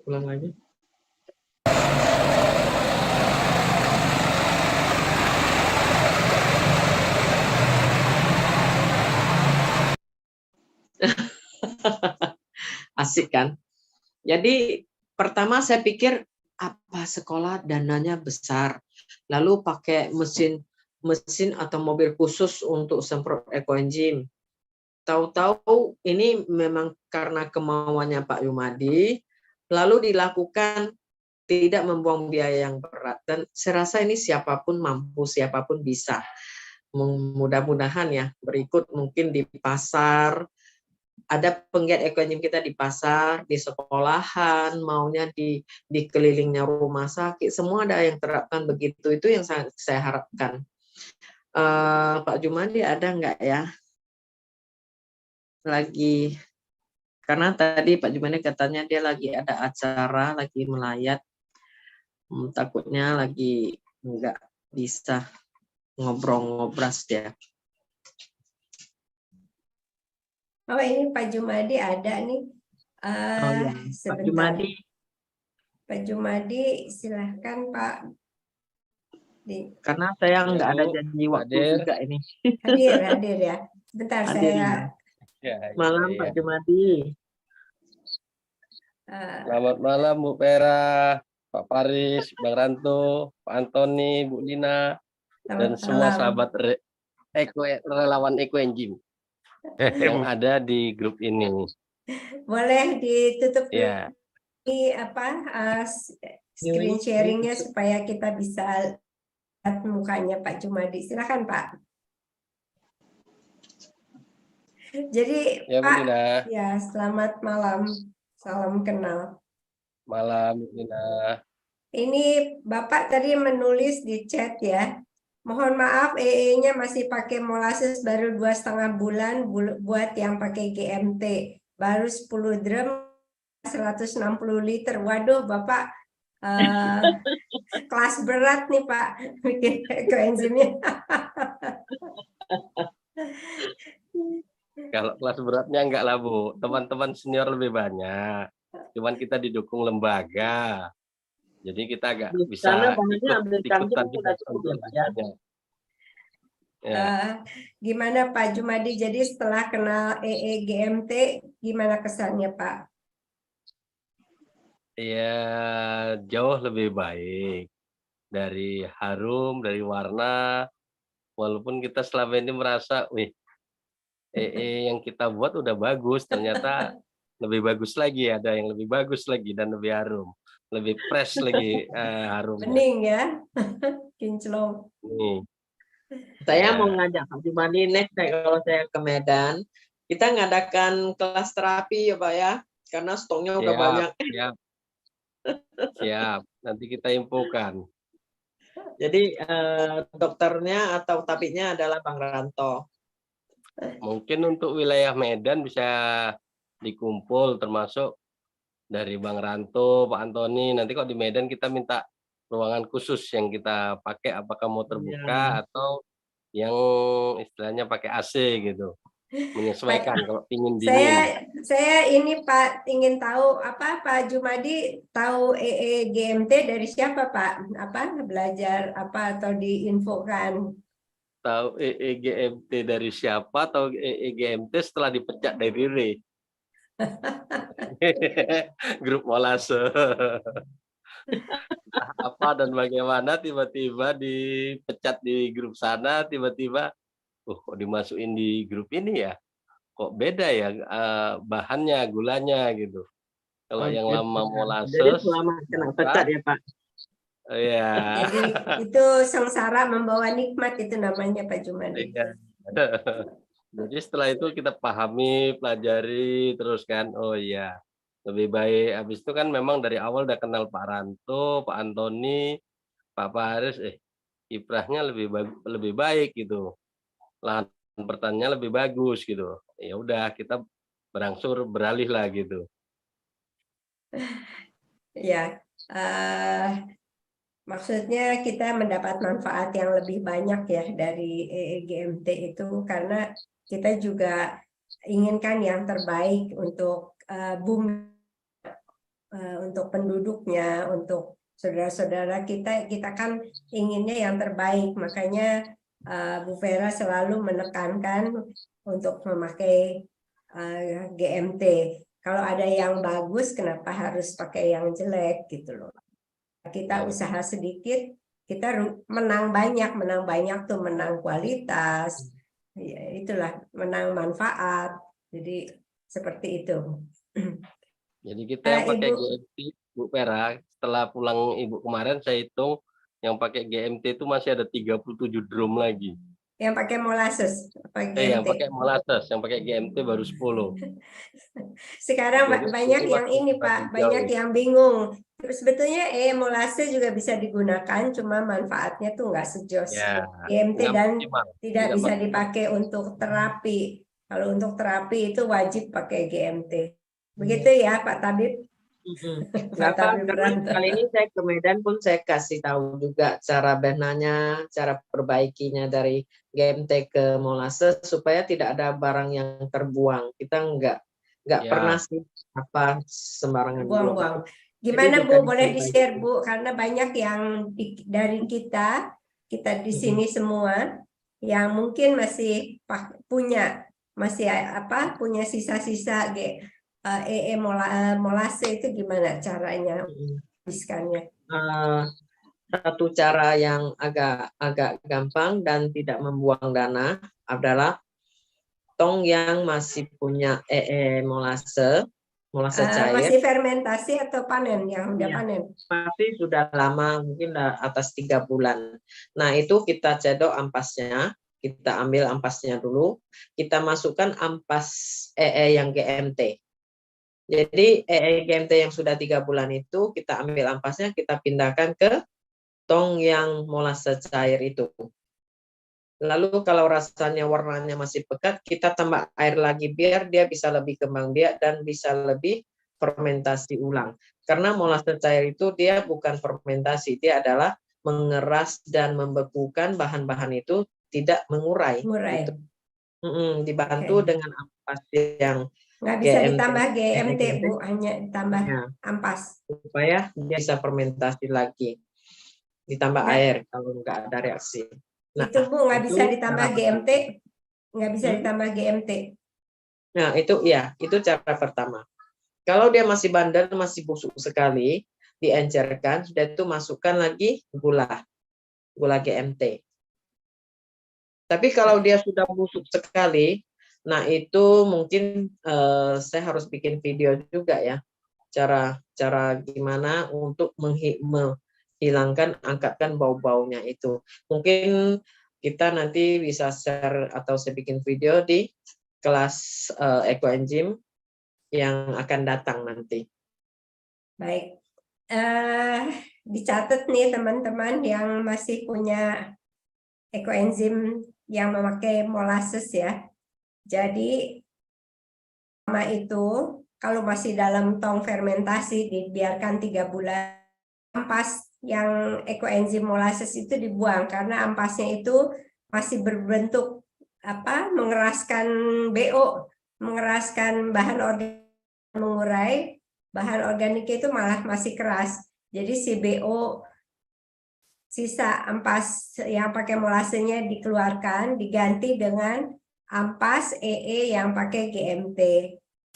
Ulang lagi. Asik kan? Jadi pertama saya pikir apa sekolah dananya besar, lalu pakai mesin atau mobil khusus untuk semprot Eco Engine. Tahu-tahu ini memang karena kemauannya Pak Jumadi, lalu dilakukan tidak membuang biaya yang berat, dan saya rasa ini siapapun mampu, siapapun bisa. Mudah-mudahan ya berikut mungkin di pasar, ada penggiat Eco Engine kita di pasar, di sekolahan, maunya di kelilingnya rumah sakit, semua ada yang terapkan begitu. Itu yang sangat saya harapkan. Pak Jumadi ada nggak ya? Lagi, karena tadi Pak Jumadi katanya dia lagi ada acara, lagi melayat. Takutnya lagi nggak bisa ngobrol-ngobras dia. Oh, ini Pak Jumadi ada nih. Ya. Pak Jumadi. Pak Jumadi, silahkan Pak. Karena saya nggak ada janji waktu juga ini. Hadir ya. Sebentar saya. Malam Pak Jumadi. Selamat malam Bu Vera, Pak Paris, Bang Ranto, Pak Antoni, Bu Lina, dan semua sahabat relawan Eco Engine yang ada di grup ini. Boleh ditutup ya. Ini screen sharingnya supaya kita bisa lihat mukanya Pak Jumadi. Silakan Pak. Jadi ya, Pak, Lina. Ya selamat malam, salam kenal. Malam Bu Lina. Ini Bapak tadi menulis di chat ya. Mohon maaf, EE-nya masih pakai molasses baru 2,5 bulan buat yang pakai GMT. Baru 10 drum 160 liter. Waduh, Bapak kelas berat nih Pak bikin ekoenzimnya. Kalau kelas beratnya enggak lah Bu, teman-teman senior lebih banyak. Cuman kita didukung lembaga. Jadi kita agak bisa ikutan juga. Gimana Pak Jumadi? Jadi setelah kenal EE GMT, gimana kesannya Pak? Ya jauh lebih baik dari harum, dari warna. Walaupun kita selama ini merasa, wih, yang kita buat udah bagus, ternyata lebih bagus lagi, ada yang lebih bagus lagi dan lebih harum, lebih fresh lagi harumnya. Bening ya, kinclong. Nih. Saya Ya. mau ngajak Pak Jumadi next kalau saya ke Medan, kita ngadakan kelas terapi ya Pak ya, karena stoknya udah banyak. Siap. Siap, nanti kita infokan. Jadi dokternya atau tabibnya adalah Bang Ranto. Mungkin untuk wilayah Medan bisa dikumpul termasuk dari Bang Ranto, Pak Antoni. Nanti kok di Medan kita minta ruangan khusus yang kita pakai, apakah mau terbuka atau yang istilahnya pakai AC gitu. Menyesuaikan kalau ingin dingin. Saya ini Pak ingin tahu apa Pak Jumadi tahu EEGMT dari siapa Pak? Apa belajar apa atau diinfokan? Tahu EEGMT dari siapa atau EEGMT setelah dipecat dari RE. Grup Molase. Apa dan bagaimana tiba-tiba dipecat di grup sana, tiba-tiba kok dimasukin di grup ini ya? Kok beda ya bahannya, gulanya gitu. Kalau yang lama Molase. Jadi selama kena pecat ya Pak. Iya. Jadi itu sengsara membawa nikmat itu namanya Pak Jumadi. Iya. Jadi setelah itu kita pahami, pelajari terus kan. Oh iya, lebih baik. Habis itu kan memang dari awal udah kenal Pak Ranto, Pak Antoni, Pak Paris. Kiprahnya lebih baik gitu. Lahan pertaniannya lebih bagus gitu. Ya udah kita berangsur beralih lah gitu. Ya, maksudnya kita mendapat manfaat yang lebih banyak ya dari EEGMT itu karena kita juga inginkan yang terbaik untuk bumi, untuk penduduknya, untuk saudara-saudara kita kan inginnya yang terbaik. Makanya Bu Vera selalu menekankan untuk memakai GMT. Kalau ada yang bagus, kenapa harus pakai yang jelek gitu loh. Kita usaha sedikit, kita menang banyak tuh, menang kualitas, ya, itulah menang manfaat. Jadi seperti itu. Jadi kita yang pakai GMT, Bu Vera, setelah pulang Ibu kemarin saya hitung yang pakai GMT itu masih ada 37 drum lagi. Yang pakai molasses, Yang pakai molasses, yang pakai GMT baru 10. Sekarang Jadi banyak yang ini Pak, banyak yang bingung. Terus sebetulnya molasses juga bisa digunakan, cuma manfaatnya tuh nggak sejos GMT dan tidak bisa dipakai untuk terapi. Kalau untuk terapi itu wajib pakai GMT. Begitu ya Pak Tabib? Kali ini saya ke Medan pun saya kasih tahu juga cara benahnya, cara perbaikinya dari GMT ke molasses supaya tidak ada barang yang terbuang. Kita nggak pernah sih apa sembarangan buang-buang. Gimana Bu, boleh di-share Bu, karena banyak yang dari kita di sini semua yang mungkin masih punya sisa-sisa molase itu gimana caranya habiskannya? Satu cara yang agak gampang dan tidak membuang dana adalah tong yang masih punya molase cair. Masih fermentasi atau panen yang udah panen? Masih sudah lama, mungkin atas 3 bulan. Nah itu kita cedok ampasnya, kita ambil ampasnya dulu, kita masukkan ampas yang GMT. Jadi GMT yang sudah 3 bulan itu kita ambil ampasnya, kita pindahkan ke tong yang molase cair itu. Lalu kalau rasanya warnanya masih pekat, kita tambah air lagi biar dia bisa lebih kembang biak dan bisa lebih fermentasi ulang. Karena molase cair itu dia bukan fermentasi, dia adalah mengeras dan membekukan bahan-bahan itu tidak mengurai. Gitu. Dibantu dengan ampas yang nggak bisa ditambah GMT Bu, hanya ditambah ampas supaya dia bisa fermentasi lagi, ditambah air kalau nggak ada reaksi. Nah, itu Bu nggak bisa ditambah GMT, nggak bisa ditambah GMT. Nah itu ya, itu cara pertama. Kalau dia masih bandel, masih busuk sekali, diencerkan, sudah itu masukkan lagi gula GMT. Tapi kalau dia sudah busuk sekali, nah itu mungkin saya harus bikin video juga ya, cara gimana untuk menghilangkan, angkatkan bau-baunya itu. Mungkin kita nanti bisa share atau saya bikin video di kelas ekoenzim yang akan datang nanti. Baik, dicatat nih teman-teman yang masih punya ekoenzim yang memakai molasses ya. Jadi sama itu kalau masih dalam tong fermentasi dibiarkan 3 bulan, ampas yang ekoenzim molasses itu dibuang karena ampasnya itu masih berbentuk mengeraskan BO, mengeraskan bahan organik, mengurai bahan organik itu malah masih keras. Jadi si BO sisa ampas yang pakai molasesnya dikeluarkan, diganti dengan ampas EE yang pakai GMT,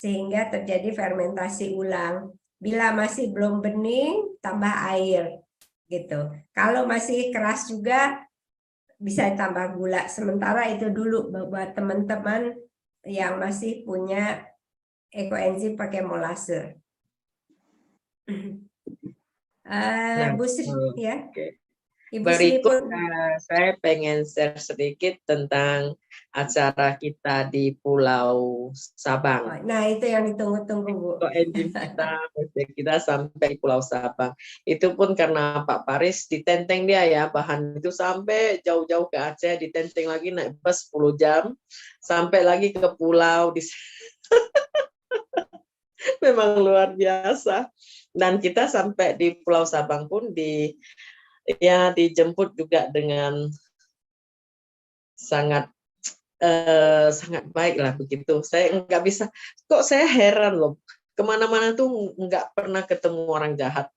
sehingga terjadi fermentasi ulang. Bila masih belum bening, tambah air, gitu. Kalau masih keras juga bisa tambah gula. Sementara itu dulu buat teman-teman yang masih punya ekoenzim pakai molase. Bu Sri, ya. Ibu Berikut saya pengen share sedikit tentang acara kita di Pulau Sabang. Nah, itu yang ditunggu-tunggu, Bu. Ekoenzim kita sampai Pulau Sabang. Itu pun karena Pak Paris ditenteng dia ya, bahan itu sampai jauh-jauh ke Aceh, ditenteng lagi naik bus 10 jam, sampai lagi ke pulau. Memang luar biasa. Dan kita sampai di Pulau Sabang pun dijemput juga dengan sangat baik lah begitu. Saya nggak bisa, kok saya heran loh, kemana-mana tuh nggak pernah ketemu orang jahat.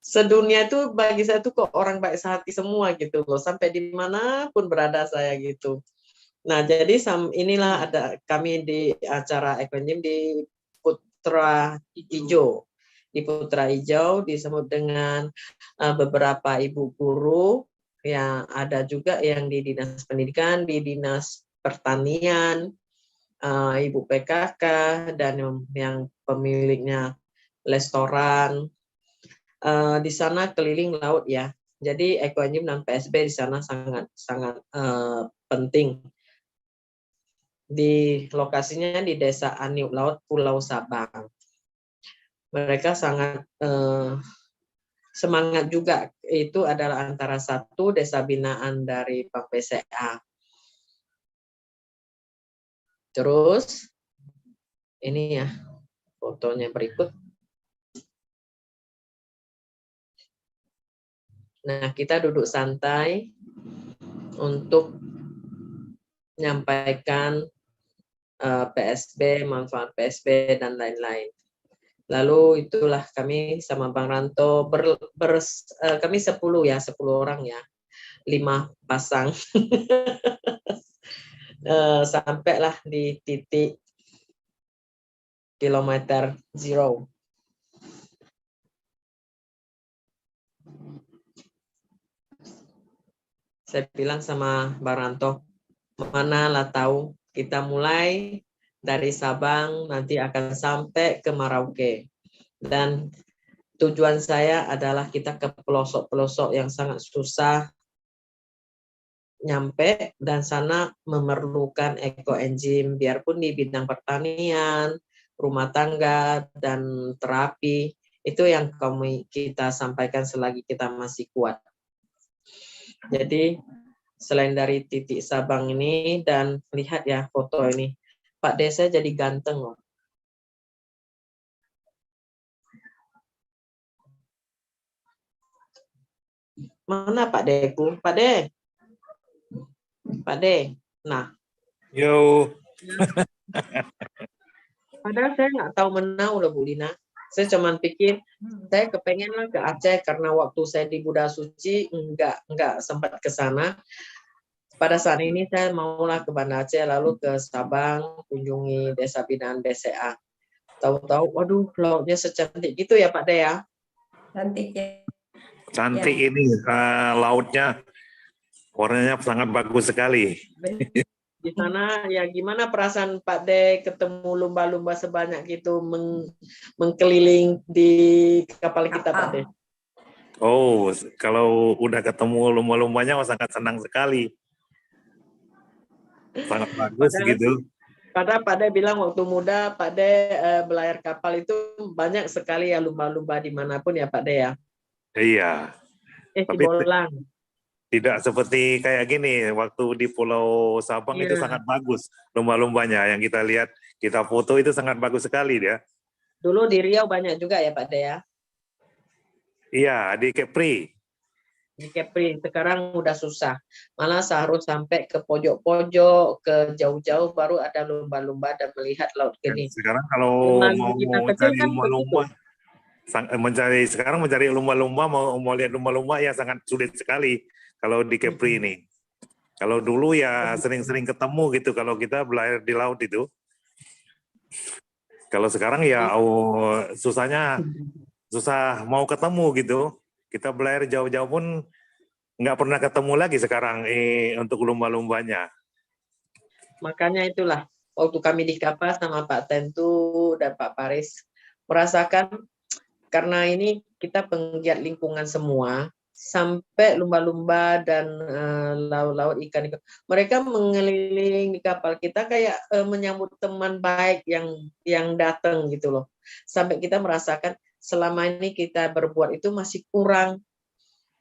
Sedunia itu bagi saya tuh kok orang baik sehati semua gitu loh, sampai dimanapun berada saya gitu. Nah jadi inilah ada kami di acara ekoenzim di Putra Hijau. Di Putra Hijau disebut dengan beberapa ibu guru, yang ada juga yang di Dinas Pendidikan, di Dinas Pertanian, Ibu PKK, dan yang pemiliknya restoran. Di sana keliling laut ya. Jadi ekoenzim dan PSB di sana sangat penting. Di lokasinya di Desa Aniuk Laut, Pulau Sabang. Mereka sangat semangat juga. Itu adalah antara satu desa binaan dari Bank BCA. Terus ini ya fotonya berikut. Nah, kita duduk santai untuk menyampaikan PSB, manfaat PSB dan lain-lain. Lalu itulah kami sama Bang Ranto kami 10 orang ya, 5 pasang. Sampailah di titik kilometer 0. Saya bilang sama Bang Ranto, manalah tahu kita mulai dari Sabang nanti akan sampai ke Merauke. Dan tujuan saya adalah kita ke pelosok-pelosok yang sangat susah nyampe, dan sana memerlukan ekoenzim, biarpun di bidang pertanian, rumah tangga, dan terapi. Itu yang kita sampaikan selagi kita masih kuat. Jadi selain dari titik Sabang ini, dan lihat ya foto ini, Pak Desa jadi ganteng loh. Mana Pak Deku? Pak De. Pak De. Nah. Yo. Padahal saya nggak tahu menau loh Bu Lina. Saya cuman pikir, saya kepengen lah ke Aceh karena waktu saya di Buddha Suci nggak sempat ke sana. Pada saat ini saya maulah ke Banda Aceh, lalu ke Sabang, kunjungi Desa Binaan BCA. Tahu-tahu, waduh, lautnya secantik gitu ya Pak De ya. Cantik ya. Cantik ini lautnya, warnanya sangat bagus sekali. Di sana ya gimana perasaan Pak De ketemu lumba-lumba sebanyak itu mengkeliling di kapal kita Pak De? Oh, kalau udah ketemu lumba-lumbanya sangat senang sekali. Sangat bagus gitu. Padahal Pak De bilang waktu muda Pak De belayar kapal itu banyak sekali ya lumba-lumba dimanapun ya Pak De ya. Iya. Tapi tidak seperti kayak gini, waktu di Pulau Sabang itu sangat bagus lumba-lumbanya yang kita lihat, kita foto itu sangat bagus sekali dia. Dulu di Riau banyak juga ya Pak De ya? Iya, di Kepri. Di Kepri, sekarang udah susah. Malah harus sampai ke pojok-pojok, ke jauh-jauh baru ada lumba-lumba dan melihat laut gini. Sekarang kalau mau mencari lumba-lumba, mencari lumba-lumba, mau lihat lumba-lumba ya sangat sulit sekali kalau di Kepri ini. Kalau dulu ya sering-sering ketemu gitu kalau kita belayar di laut itu. Kalau sekarang ya susah mau ketemu gitu. Kita belayar jauh-jauh pun nggak pernah ketemu lagi sekarang untuk lumba-lumbanya. Makanya itulah waktu kami di kapal sama Pak Tentu dan Pak Paris merasakan, karena ini kita penggiat lingkungan semua, sampai lumba-lumba dan laut-laut ikan, mereka mengeliling di kapal kita kayak menyambut teman baik yang datang gitu loh. Sampai kita merasakan selama ini kita berbuat itu masih kurang.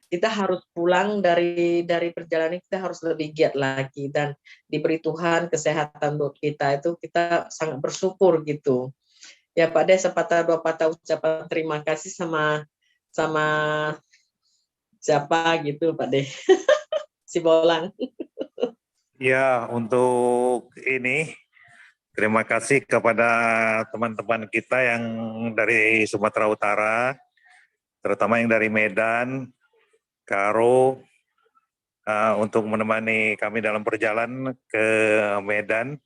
Kita harus pulang dari perjalanan, kita harus lebih giat lagi, dan diberi Tuhan kesehatan buat kita itu kita sangat bersyukur gitu. Ya Pak De, sepatah dua patah ucapan terima kasih sama siapa gitu Pak De. Si Bolang. Ya, untuk ini terima kasih kepada teman-teman kita yang dari Sumatera Utara, terutama yang dari Medan, Karo, untuk menemani kami dalam perjalanan ke Medan,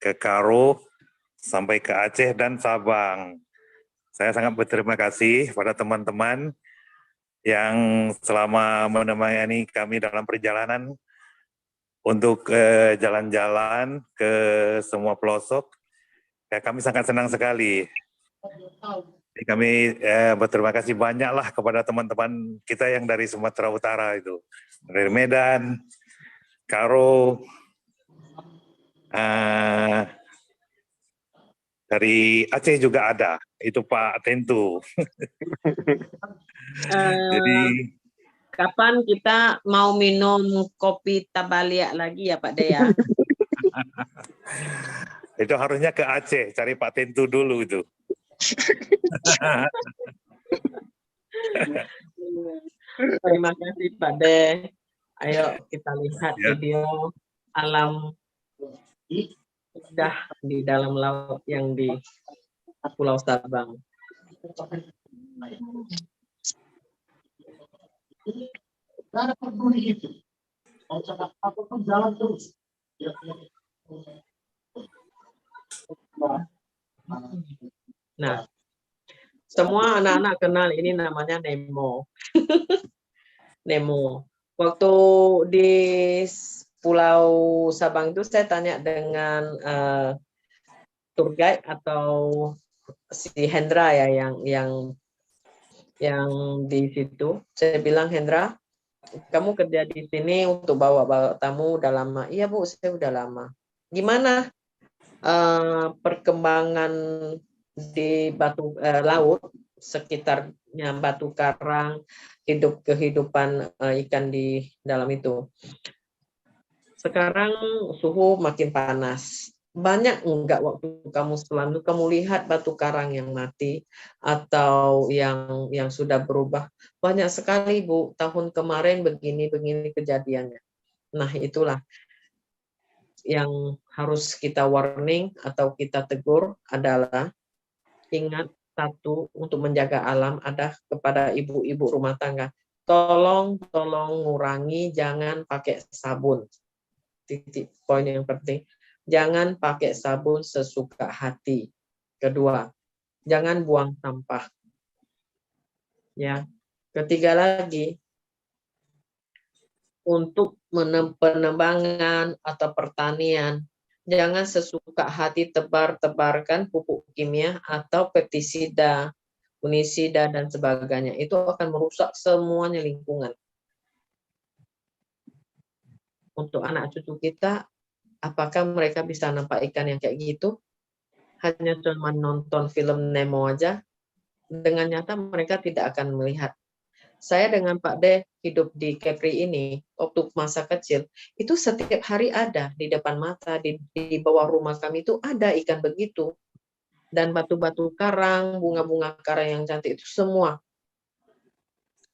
ke Karo, sampai ke Aceh dan Sabang. Saya sangat berterima kasih pada teman-teman yang selama menemani kami dalam perjalanan untuk jalan-jalan ke semua pelosok. Ya, kami sangat senang sekali. Jadi kami berterima kasih banyaklah kepada teman-teman kita yang dari Sumatera Utara itu, dari Medan, Karo, dari Aceh juga ada, itu Pak Tentu. Jadi kapan kita mau minum kopi Tabalia lagi ya Pak De ya? Itu harusnya ke Aceh, cari Pak Tentu dulu itu. Terima kasih Pak De. Ayo kita lihat video alam indah di dalam laut yang di Pulau Sabang. Nah, semua anak-anak kenal ini namanya Nemo. Nemo. Waktu di Pulau Sabang itu saya tanya dengan tour guide atau si Hendra ya yang di situ. Saya bilang, Hendra, kamu kerja di sini untuk bawa tamu udah lama. Iya Bu, saya udah lama. Gimana perkembangan di laut sekitarnya batu karang, kehidupan ikan di dalam itu? Sekarang suhu makin panas. Banyak enggak waktu kamu setelah itu kamu lihat batu karang yang mati atau yang sudah berubah? Banyak sekali Bu, tahun kemarin begini kejadiannya. Nah, itulah yang harus kita warning atau kita tegur adalah ingat satu, untuk menjaga alam ada kepada ibu-ibu rumah tangga. Tolong ngurangi, jangan pakai sabun. Titik poin yang penting. Jangan pakai sabun sesuka hati. Kedua, Jangan buang sampah. Ya. Ketiga lagi, untuk penebangan atau pertanian, jangan sesuka hati tebar-tebarkan pupuk kimia atau pestisida, fungisida, dan sebagainya. Itu akan merusak semuanya lingkungan. Untuk anak cucu kita, apakah mereka bisa nampak ikan yang kayak gitu? Hanya cuma nonton film Nemo aja, dengan nyata mereka tidak akan melihat. Saya dengan Pak D hidup di Kepri ini, waktu masa kecil, itu setiap hari ada di depan mata, di bawah rumah kami itu ada ikan begitu. Dan batu-batu karang, bunga-bunga karang yang cantik itu semua.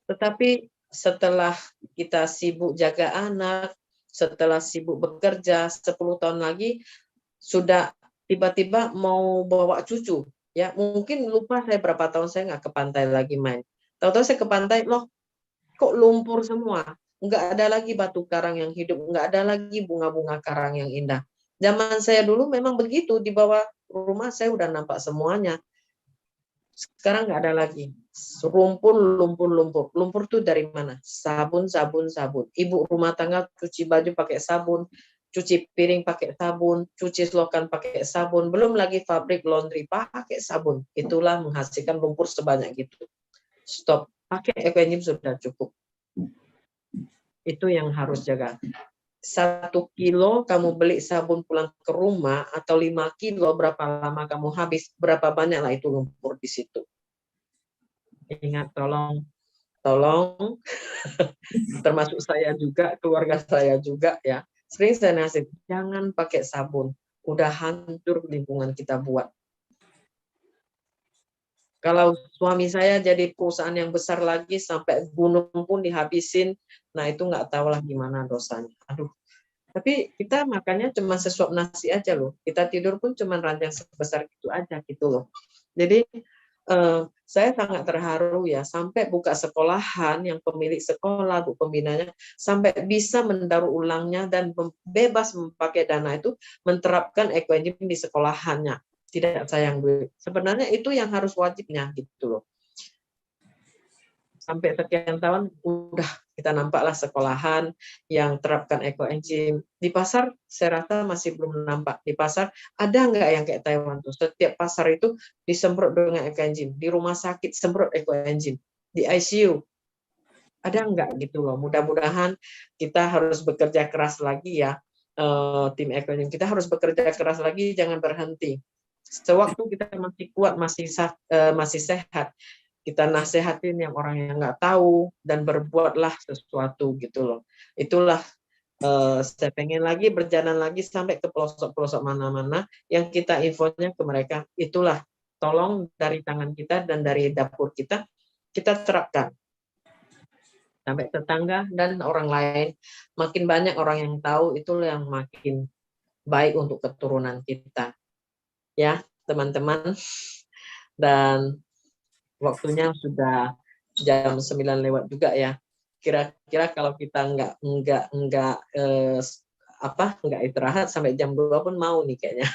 Tetapi setelah kita sibuk jaga anak, setelah sibuk bekerja, 10 tahun lagi, sudah tiba-tiba mau bawa cucu. Ya, mungkin lupa saya berapa tahun saya nggak ke pantai lagi main. Tahu-tahu saya ke pantai, loh, kok lumpur semua? Nggak ada lagi batu karang yang hidup, nggak ada lagi bunga-bunga karang yang indah. Zaman saya dulu memang begitu, di bawah rumah saya udah nampak semuanya. Sekarang nggak ada lagi. Lumpur. Lumpur tuh dari mana? Sabun. Ibu rumah tangga cuci baju pakai sabun, cuci piring pakai sabun, cuci selokan pakai sabun, belum lagi pabrik laundry pakai sabun. Itulah menghasilkan lumpur sebanyak itu. Stop. Pakai Ecoenzym sudah cukup. Itu yang harus jaga. 1 kilo kamu beli sabun pulang ke rumah atau 5 kilo, berapa lama kamu habis, berapa banyaklah itu lumpur di situ. Ingat, tolong termasuk saya juga, keluarga saya juga ya. Sering saya nasihat, jangan pakai sabun. Udah hancur lingkungan kita buat. Kalau suami saya jadi perusahaan yang besar lagi, sampai gunung pun dihabisin, nah itu nggak tahu lah gimana dosanya. Aduh. Tapi kita makannya cuma sesuap nasi aja loh. Kita tidur pun cuma ranjang sebesar itu aja gitu loh. Jadi saya sangat terharu ya, sampai buka sekolahan yang pemilik sekolah, Bu pembinanya, sampai bisa mendaur ulangnya dan bebas memakai dana itu, menerapkan Ecoenzym di sekolahannya. Tidak sayang duit. Sebenarnya itu yang harus wajibnya gitu loh. Sampai sekian tahun udah kita nampaklah sekolahan yang terapkan Ecoenzym. Di pasar saya rasa masih belum nampak. Di pasar ada nggak yang kayak Taiwan tuh? Setiap pasar itu disemprot dengan Ecoenzym. Di rumah sakit semprot Ecoenzym. Di ICU ada nggak gitu loh. Mudah-mudahan kita harus bekerja keras lagi ya, tim Ecoenzym. Kita harus bekerja keras lagi, jangan berhenti. Sewaktu kita masih kuat, masih sehat, kita nasehatin yang orang yang nggak tahu dan berbuatlah sesuatu gitu loh. Itulah saya pengen lagi berjalan lagi sampai ke pelosok-pelosok mana-mana yang kita infonya ke mereka. Itulah, tolong dari tangan kita dan dari dapur kita terapkan sampai tetangga dan orang lain. Makin banyak orang yang tahu, itulah yang makin baik untuk keturunan kita. Ya, teman-teman. Dan waktunya sudah jam 9 lewat juga ya. Kira-kira kalau kita nggak istirahat sampai jam 2 pun mau nih kayaknya.